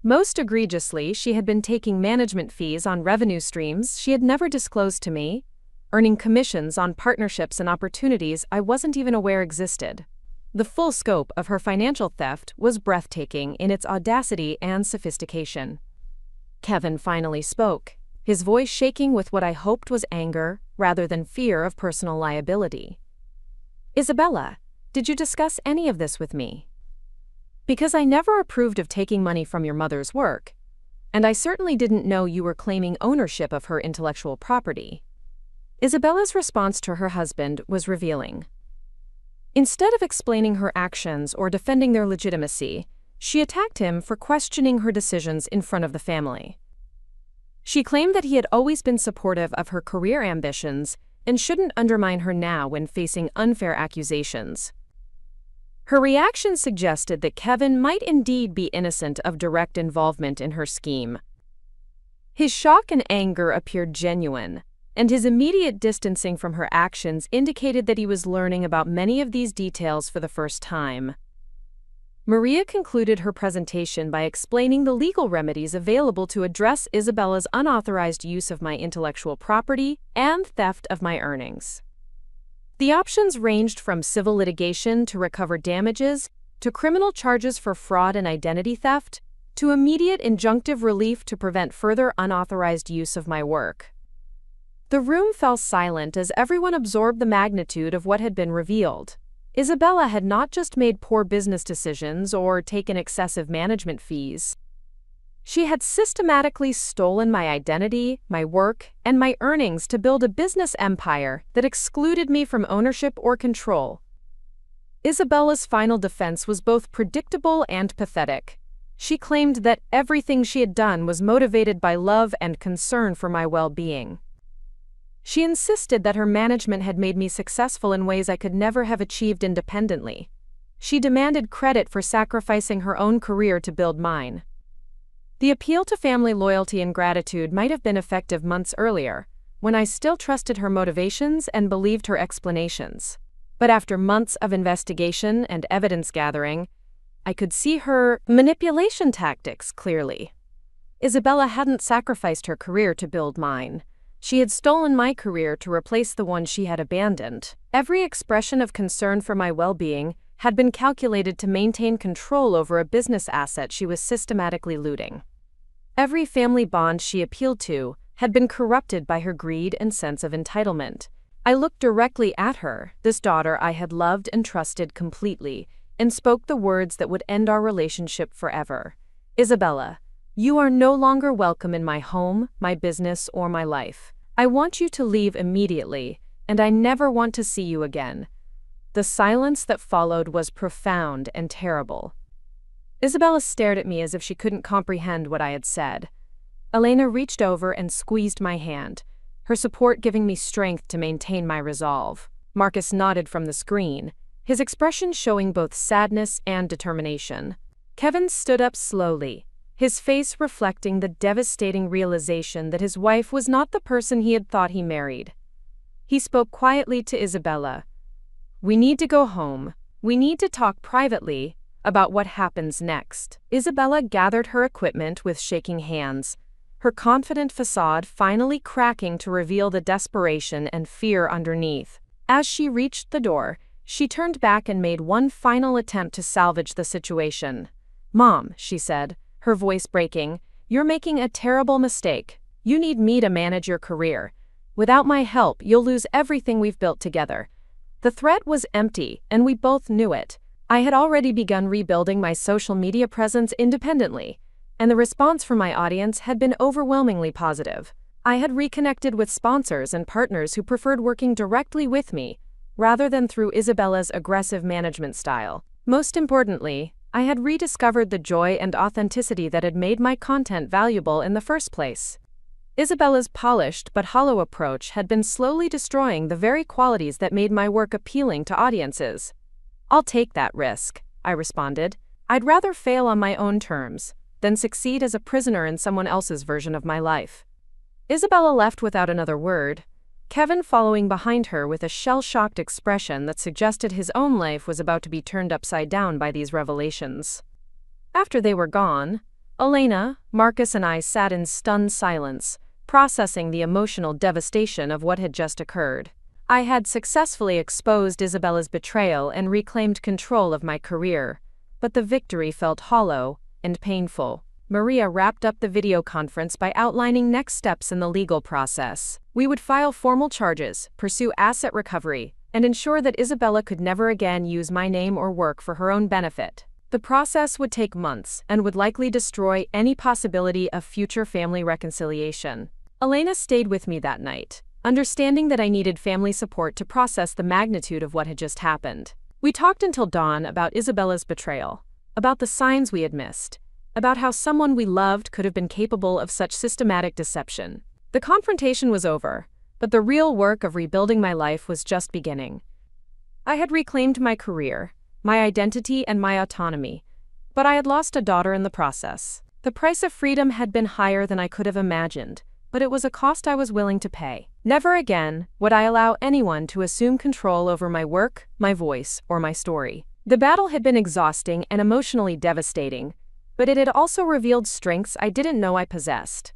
Most egregiously, she had been taking management fees on revenue streams she had never disclosed to me, earning commissions on partnerships and opportunities I wasn't even aware existed. The full scope of her financial theft was breathtaking in its audacity and sophistication. Kevin finally spoke, his voice shaking with what I hoped was anger rather than fear of personal liability. "Isabella, did you discuss any of this with me? Because I never approved of taking money from your mother's work, and I certainly didn't know you were claiming ownership of her intellectual property." Isabella's response to her husband was revealing. Instead of explaining her actions or defending their legitimacy, she attacked him for questioning her decisions in front of the family. She claimed that he had always been supportive of her career ambitions and shouldn't undermine her now when facing unfair accusations. Her reaction suggested that Kevin might indeed be innocent of direct involvement in her scheme. His shock and anger appeared genuine, and his immediate distancing from her actions indicated that he was learning about many of these details for the first time. Maria concluded her presentation by explaining the legal remedies available to address Isabella's unauthorized use of my intellectual property and theft of my earnings. The options ranged from civil litigation to recover damages, to criminal charges for fraud and identity theft, to immediate injunctive relief to prevent further unauthorized use of my work. The room fell silent as everyone absorbed the magnitude of what had been revealed. Isabella had not just made poor business decisions or taken excessive management fees. She had systematically stolen my identity, my work, and my earnings to build a business empire that excluded me from ownership or control. Isabella's final defense was both predictable and pathetic. She claimed that everything she had done was motivated by love and concern for my well-being. She insisted that her management had made me successful in ways I could never have achieved independently. She demanded credit for sacrificing her own career to build mine. The appeal to family loyalty and gratitude might have been effective months earlier, when I still trusted her motivations and believed her explanations. But after months of investigation and evidence gathering, I could see her manipulation tactics clearly. Isabella hadn't sacrificed her career to build mine. She had stolen my career to replace the one she had abandoned. Every expression of concern for my well-being had been calculated to maintain control over a business asset she was systematically looting. Every family bond she appealed to had been corrupted by her greed and sense of entitlement. I looked directly at her, this daughter I had loved and trusted completely, and spoke the words that would end our relationship forever. "Isabella, you are no longer welcome in my home, my business, or my life. I want you to leave immediately, and I never want to see you again." The silence that followed was profound and terrible. Isabella stared at me as if she couldn't comprehend what I had said. Elena reached over and squeezed my hand, her support giving me strength to maintain my resolve. Marcus nodded from the screen, his expression showing both sadness and determination. Kevin stood up slowly, his face reflecting the devastating realization that his wife was not the person he had thought he married. He spoke quietly to Isabella. "We need to go home. We need to talk privately about what happens next." Isabella gathered her equipment with shaking hands, her confident facade finally cracking to reveal the desperation and fear underneath. As she reached the door, she turned back and made one final attempt to salvage the situation. "Mom," she said, her voice breaking, "you're making a terrible mistake. You need me to manage your career. Without my help, you'll lose everything we've built together." The threat was empty, and we both knew it. I had already begun rebuilding my social media presence independently, and the response from my audience had been overwhelmingly positive. I had reconnected with sponsors and partners who preferred working directly with me, rather than through Isabella's aggressive management style. Most importantly, I had rediscovered the joy and authenticity that had made my content valuable in the first place. Isabella's polished but hollow approach had been slowly destroying the very qualities that made my work appealing to audiences. "I'll take that risk," I responded. "I'd rather fail on my own terms than succeed as a prisoner in someone else's version of my life." Isabella left without another word, Kevin following behind her with a shell-shocked expression that suggested his own life was about to be turned upside down by these revelations. After they were gone, Elena, Marcus, and I sat in stunned silence, processing the emotional devastation of what had just occurred. I had successfully exposed Isabella's betrayal and reclaimed control of my career, but the victory felt hollow and painful. Maria wrapped up the video conference by outlining next steps in the legal process. We would file formal charges, pursue asset recovery, and ensure that Isabella could never again use my name or work for her own benefit. The process would take months and would likely destroy any possibility of future family reconciliation. Elena stayed with me that night, understanding that I needed family support to process the magnitude of what had just happened. We talked until dawn about Isabella's betrayal, about the signs we had missed, about how someone we loved could have been capable of such systematic deception. The confrontation was over, but the real work of rebuilding my life was just beginning. I had reclaimed my career, my identity, and my autonomy, but I had lost a daughter in the process. The price of freedom had been higher than I could have imagined, but it was a cost I was willing to pay. Never again would I allow anyone to assume control over my work, my voice, or my story. The battle had been exhausting and emotionally devastating, but it had also revealed strengths I didn't know I possessed.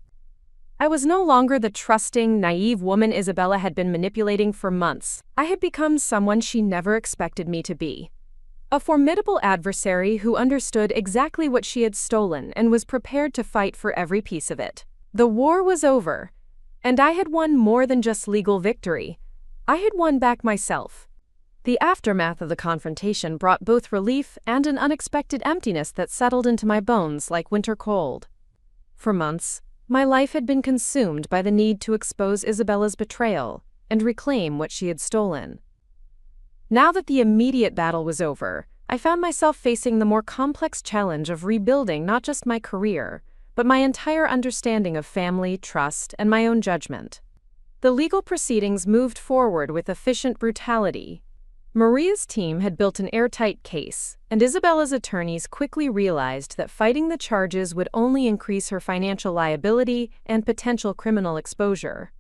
I was no longer the trusting, naive woman Isabella had been manipulating for months. I had become someone she never expected me to be. A formidable adversary who understood exactly what she had stolen and was prepared to fight for every piece of it. The war was over, and I had won more than just legal victory. I had won back myself. The aftermath of the confrontation brought both relief and an unexpected emptiness that settled into my bones like winter cold. For months, my life had been consumed by the need to expose Isabella's betrayal and reclaim what she had stolen. Now that the immediate battle was over, I found myself facing the more complex challenge of rebuilding not just my career, but my entire understanding of family, trust, and my own judgment. The legal proceedings moved forward with efficient brutality. Maria's team had built an airtight case, and Isabella's attorneys quickly realized that fighting the charges would only increase her financial liability and potential criminal exposure.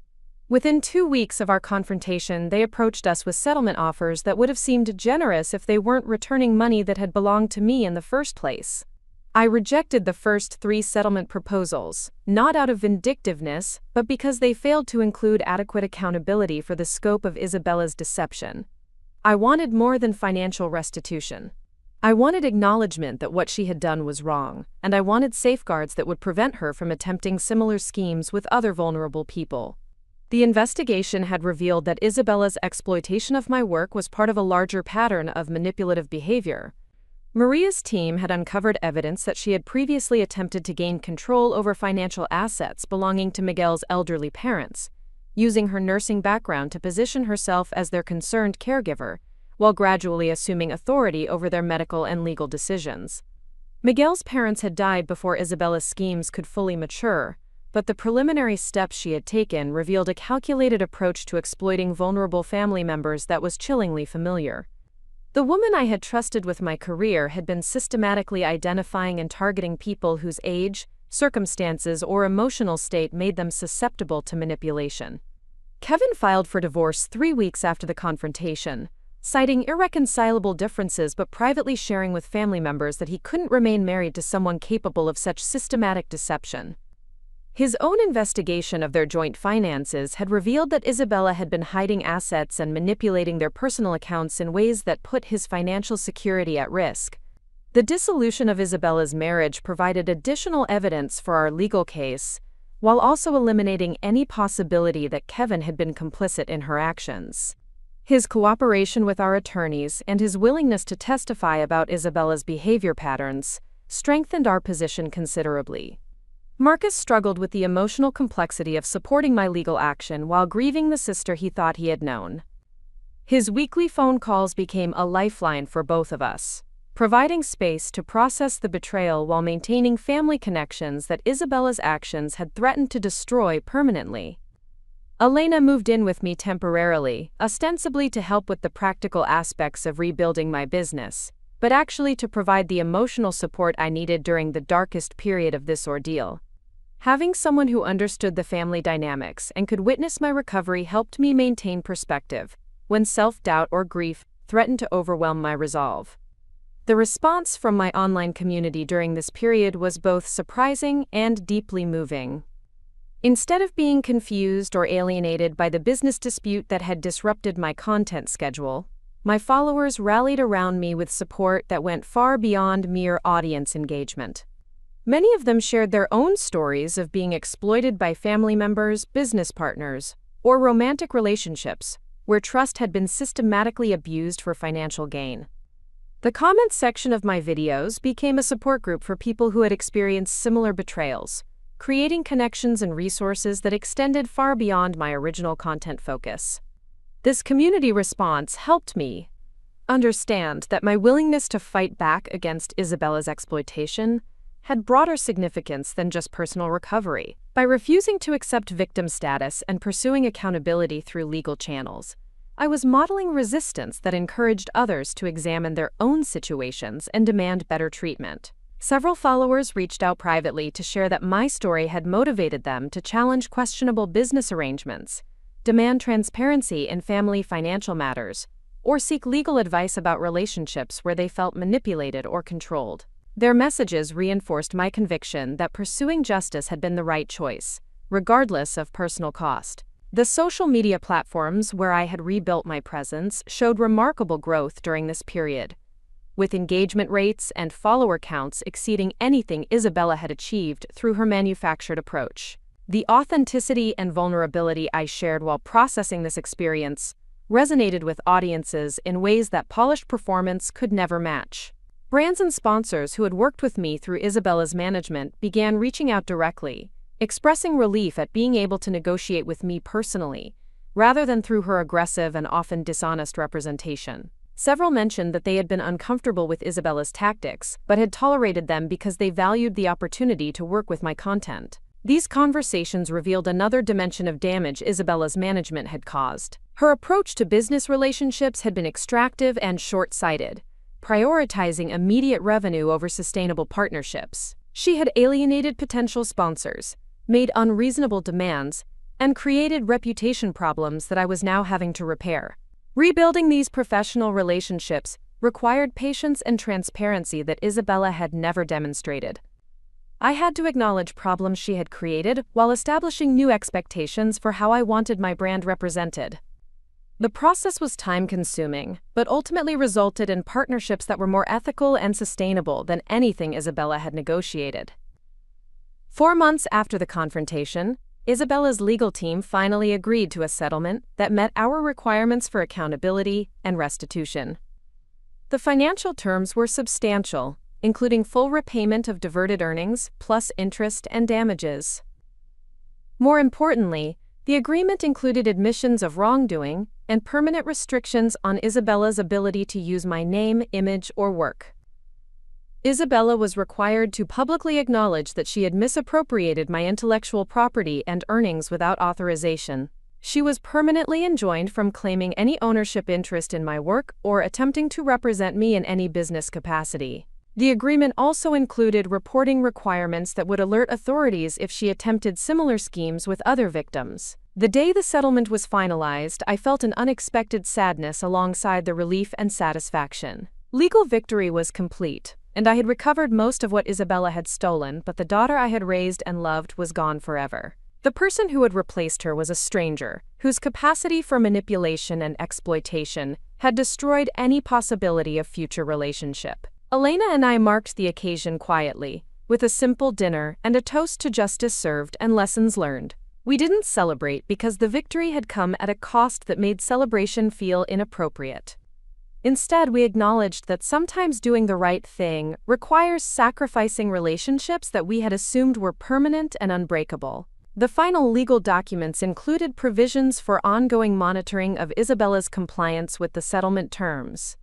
Within 2 weeks of our confrontation, they approached us with settlement offers that would have seemed generous if they weren't returning money that had belonged to me in the first place. I rejected the first 3 settlement proposals, not out of vindictiveness, but because they failed to include adequate accountability for the scope of Isabella's deception. I wanted more than financial restitution. I wanted acknowledgement that what she had done was wrong, and I wanted safeguards that would prevent her from attempting similar schemes with other vulnerable people. The investigation had revealed that Isabella's exploitation of my work was part of a larger pattern of manipulative behavior. Maria's team had uncovered evidence that she had previously attempted to gain control over financial assets belonging to Miguel's elderly parents, using her nursing background to position herself as their concerned caregiver, while gradually assuming authority over their medical and legal decisions. Miguel's parents had died before Isabella's schemes could fully mature, but the preliminary steps she had taken revealed a calculated approach to exploiting vulnerable family members that was chillingly familiar. The woman I had trusted with my career had been systematically identifying and targeting people whose age, circumstances, or emotional state made them susceptible to manipulation. Kevin filed for divorce 3 weeks after the confrontation, citing irreconcilable differences but privately sharing with family members that he couldn't remain married to someone capable of such systematic deception. His own investigation of their joint finances had revealed that Isabella had been hiding assets and manipulating their personal accounts in ways that put his financial security at risk. The dissolution of Isabella's marriage provided additional evidence for our legal case, while also eliminating any possibility that Kevin had been complicit in her actions. His cooperation with our attorneys and his willingness to testify about Isabella's behavior patterns strengthened our position considerably. Marcus struggled with the emotional complexity of supporting my legal action while grieving the sister he thought he had known. His weekly phone calls became a lifeline for both of us, providing space to process the betrayal while maintaining family connections that Isabella's actions had threatened to destroy permanently. Elena moved in with me temporarily, ostensibly to help with the practical aspects of rebuilding my business, but actually to provide the emotional support I needed during the darkest period of this ordeal. Having someone who understood the family dynamics and could witness my recovery helped me maintain perspective when self-doubt or grief threatened to overwhelm my resolve. The response from my online community during this period was both surprising and deeply moving. Instead of being confused or alienated by the business dispute that had disrupted my content schedule, my followers rallied around me with support that went far beyond mere audience engagement. Many of them shared their own stories of being exploited by family members, business partners, or romantic relationships where trust had been systematically abused for financial gain. The comments section of my videos became a support group for people who had experienced similar betrayals, creating connections and resources that extended far beyond my original content focus. This community response helped me understand that my willingness to fight back against Isabella's exploitation had broader significance than just personal recovery. By refusing to accept victim status and pursuing accountability through legal channels, I was modeling resistance that encouraged others to examine their own situations and demand better treatment. Several followers reached out privately to share that my story had motivated them to challenge questionable business arrangements, demand transparency in family financial matters, or seek legal advice about relationships where they felt manipulated or controlled. Their messages reinforced my conviction that pursuing justice had been the right choice, regardless of personal cost. The social media platforms where I had rebuilt my presence showed remarkable growth during this period, with engagement rates and follower counts exceeding anything Isabella had achieved through her manufactured approach. The authenticity and vulnerability I shared while processing this experience resonated with audiences in ways that polished performance could never match. Brands and sponsors who had worked with me through Isabella's management began reaching out directly, expressing relief at being able to negotiate with me personally, rather than through her aggressive and often dishonest representation. Several mentioned that they had been uncomfortable with Isabella's tactics, but had tolerated them because they valued the opportunity to work with my content. These conversations revealed another dimension of damage Isabella's management had caused. Her approach to business relationships had been extractive and short-sighted, prioritizing immediate revenue over sustainable partnerships. She had alienated potential sponsors, made unreasonable demands, and created reputation problems that I was now having to repair. Rebuilding these professional relationships required patience and transparency that Isabella had never demonstrated. I had to acknowledge problems she had created while establishing new expectations for how I wanted my brand represented. The process was time-consuming, but ultimately resulted in partnerships that were more ethical and sustainable than anything Isabella had negotiated. 4 months after the confrontation, Isabella's legal team finally agreed to a settlement that met our requirements for accountability and restitution. The financial terms were substantial, including full repayment of diverted earnings, plus interest and damages. More importantly, the agreement included admissions of wrongdoing and permanent restrictions on Isabella's ability to use my name, image, or work. Isabella was required to publicly acknowledge that she had misappropriated my intellectual property and earnings without authorization. She was permanently enjoined from claiming any ownership interest in my work or attempting to represent me in any business capacity. The agreement also included reporting requirements that would alert authorities if she attempted similar schemes with other victims. The day the settlement was finalized, I felt an unexpected sadness alongside the relief and satisfaction. Legal victory was complete, and I had recovered most of what Isabella had stolen, but the daughter I had raised and loved was gone forever. The person who had replaced her was a stranger, whose capacity for manipulation and exploitation had destroyed any possibility of future relationship. Elena and I marked the occasion quietly, with a simple dinner and a toast to justice served and lessons learned. We didn't celebrate because the victory had come at a cost that made celebration feel inappropriate. Instead, we acknowledged that sometimes doing the right thing requires sacrificing relationships that we had assumed were permanent and unbreakable. The final legal documents included provisions for ongoing monitoring of Isabella's compliance with the settlement terms.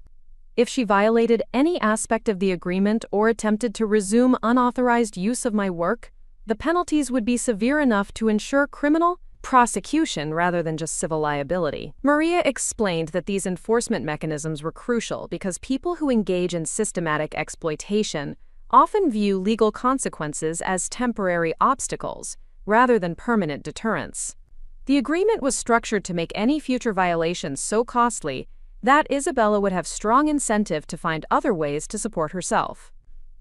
If she violated any aspect of the agreement or attempted to resume unauthorized use of my work, the penalties would be severe enough to ensure criminal prosecution rather than just civil liability. Maria explained that these enforcement mechanisms were crucial because people who engage in systematic exploitation often view legal consequences as temporary obstacles rather than permanent deterrents. The agreement was structured to make any future violations so costly that Isabella would have strong incentive to find other ways to support herself.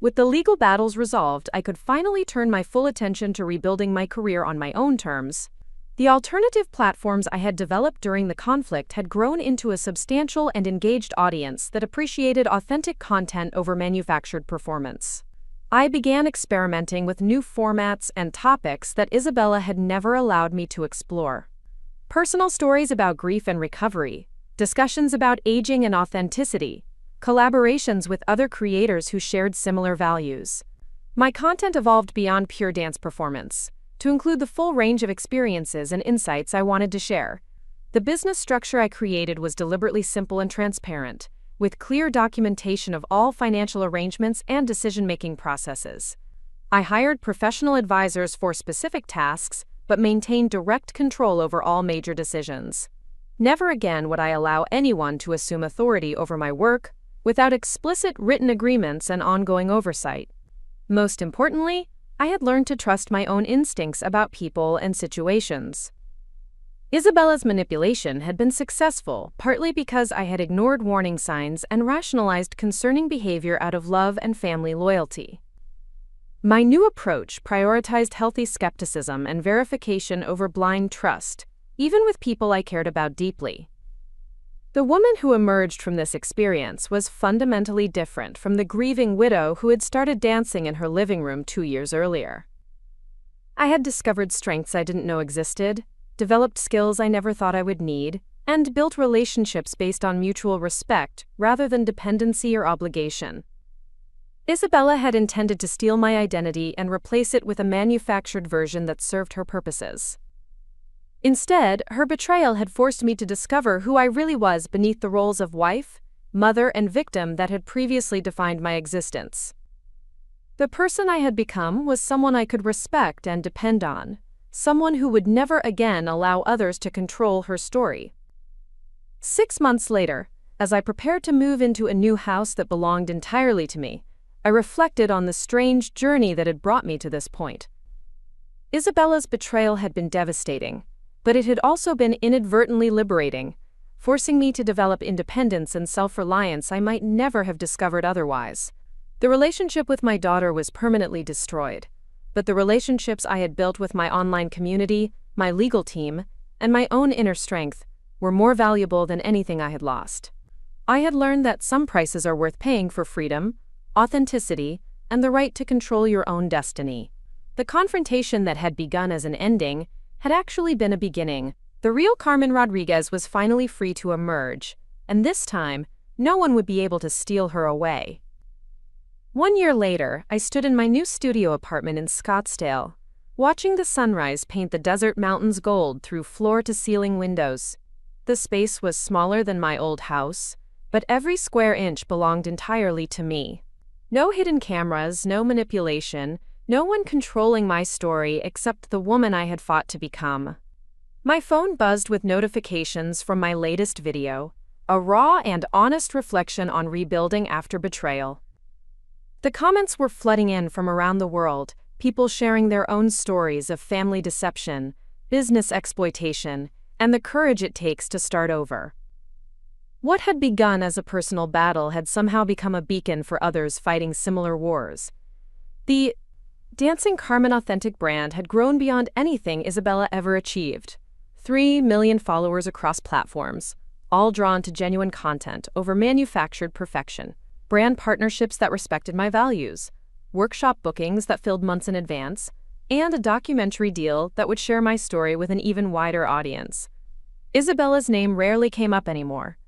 With the legal battles resolved, I could finally turn my full attention to rebuilding my career on my own terms. The alternative platforms I had developed during the conflict had grown into a substantial and engaged audience that appreciated authentic content over manufactured performance. I began experimenting with new formats and topics that Isabella had never allowed me to explore. Personal stories about grief and recovery, discussions about aging and authenticity, collaborations with other creators who shared similar values. My content evolved beyond pure dance performance, to include the full range of experiences and insights I wanted to share. The business structure I created was deliberately simple and transparent, with clear documentation of all financial arrangements and decision-making processes. I hired professional advisors for specific tasks, but maintained direct control over all major decisions. Never again would I allow anyone to assume authority over my work, without explicit written agreements and ongoing oversight. Most importantly, I had learned to trust my own instincts about people and situations. Isabella's manipulation had been successful, partly because I had ignored warning signs and rationalized concerning behavior out of love and family loyalty. My new approach prioritized healthy skepticism and verification over blind trust, even with people I cared about deeply. The woman who emerged from this experience was fundamentally different from the grieving widow who had started dancing in her living room 2 years earlier. I had discovered strengths I didn't know existed, developed skills I never thought I would need, and built relationships based on mutual respect rather than dependency or obligation. Isabella had intended to steal my identity and replace it with a manufactured version that served her purposes. Instead, her betrayal had forced me to discover who I really was beneath the roles of wife, mother, and victim that had previously defined my existence. The person I had become was someone I could respect and depend on, someone who would never again allow others to control her story. 6 months later, as I prepared to move into a new house that belonged entirely to me, I reflected on the strange journey that had brought me to this point. Isabella's betrayal had been devastating, but it had also been inadvertently liberating, forcing me to develop independence and self-reliance I might never have discovered otherwise. The relationship with my daughter was permanently destroyed, but the relationships I had built with my online community, my legal team, and my own inner strength were more valuable than anything I had lost. I had learned that some prices are worth paying for freedom, authenticity, and the right to control your own destiny. The confrontation that had begun as an ending had actually been a beginning. The real Carmen Rodriguez was finally free to emerge, and this time, no one would be able to steal her away. 1 year later, I stood in my new studio apartment in Scottsdale, watching the sunrise paint the desert mountains gold through floor-to-ceiling windows. The space was smaller than my old house, but every square inch belonged entirely to me. No hidden cameras, no manipulation, no one controlling my story except the woman I had fought to become. My phone buzzed with notifications from my latest video, a raw and honest reflection on rebuilding after betrayal. The comments were flooding in from around the world, people sharing their own stories of family deception, business exploitation, and the courage it takes to start over. What had begun as a personal battle had somehow become a beacon for others fighting similar wars. The Dancing Carmen authentic brand had grown beyond anything Isabella ever achieved. 3 million followers across platforms, all drawn to genuine content over manufactured perfection. Brand partnerships that respected my values, workshop bookings that filled months in advance, and a documentary deal that would share my story with an even wider audience. Isabella's name rarely came up anymore.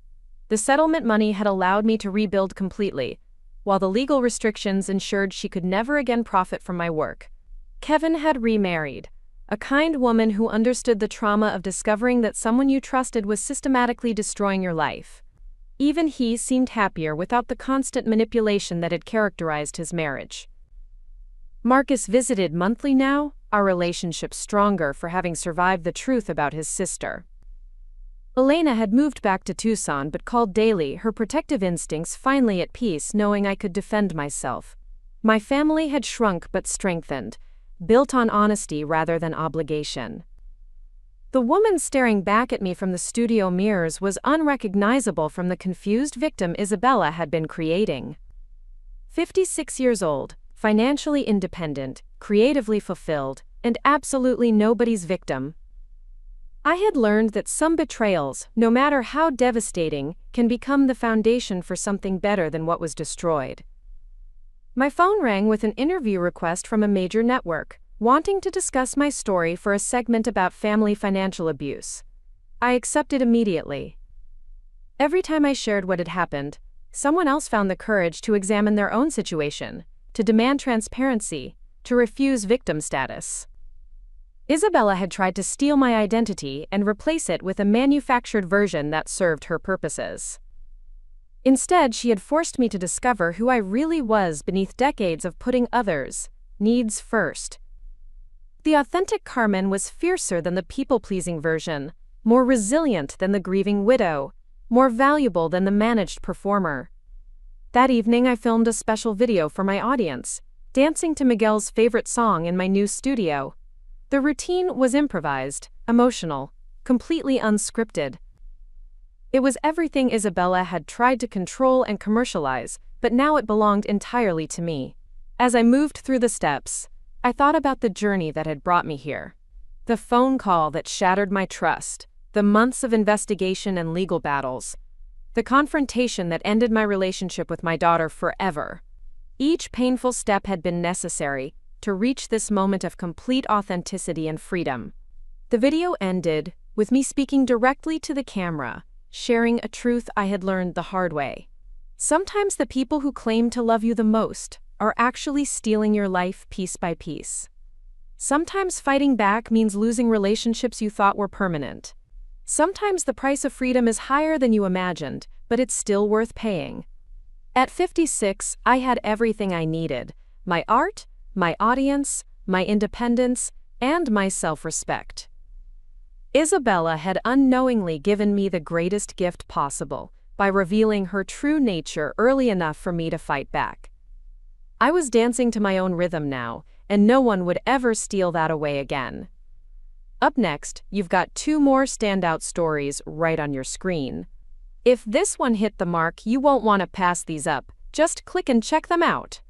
The settlement money had allowed me to rebuild completely, while the legal restrictions ensured she could never again profit from my work. Kevin had remarried, a kind woman who understood the trauma of discovering that someone you trusted was systematically destroying your life. Even he seemed happier without the constant manipulation that had characterized his marriage. Marcus visited monthly now, our relationship stronger for having survived the truth about his sister. Elena had moved back to Tucson but called daily, her protective instincts finally at peace knowing I could defend myself. My family had shrunk but strengthened, built on honesty rather than obligation. The woman staring back at me from the studio mirrors was unrecognizable from the confused victim Isabella had been creating. 56 years old, financially independent, creatively fulfilled, and absolutely nobody's victim. I had learned that some betrayals, no matter how devastating, can become the foundation for something better than what was destroyed. My phone rang with an interview request from a major network, wanting to discuss my story for a segment about family financial abuse. I accepted immediately. Every time I shared what had happened, someone else found the courage to examine their own situation, to demand transparency, to refuse victim status. Isabella had tried to steal my identity and replace it with a manufactured version that served her purposes. Instead, she had forced me to discover who I really was beneath decades of putting others' needs first. The authentic Carmen was fiercer than the people-pleasing version, more resilient than the grieving widow, more valuable than the managed performer. That evening, I filmed a special video for my audience, dancing to Miguel's favorite song in my new studio. The routine was improvised, emotional, completely unscripted. It was everything Isabella had tried to control and commercialize, but now it belonged entirely to me. As I moved through the steps, I thought about the journey that had brought me here. The phone call that shattered my trust, the months of investigation and legal battles, the confrontation that ended my relationship with my daughter forever. Each painful step had been necessary to reach this moment of complete authenticity and freedom. The video ended with me speaking directly to the camera, sharing a truth I had learned the hard way. Sometimes the people who claim to love you the most are actually stealing your life piece by piece. Sometimes fighting back means losing relationships you thought were permanent. Sometimes the price of freedom is higher than you imagined, but it's still worth paying. At 56, I had everything I needed: my art, my audience, my independence, and my self-respect. Isabella had unknowingly given me the greatest gift possible by revealing her true nature early enough for me to fight back. I was dancing to my own rhythm now, and no one would ever steal that away again. Up next, you've got 2 more standout stories right on your screen. If this one hit the mark, you won't want to pass these up. Just click and check them out.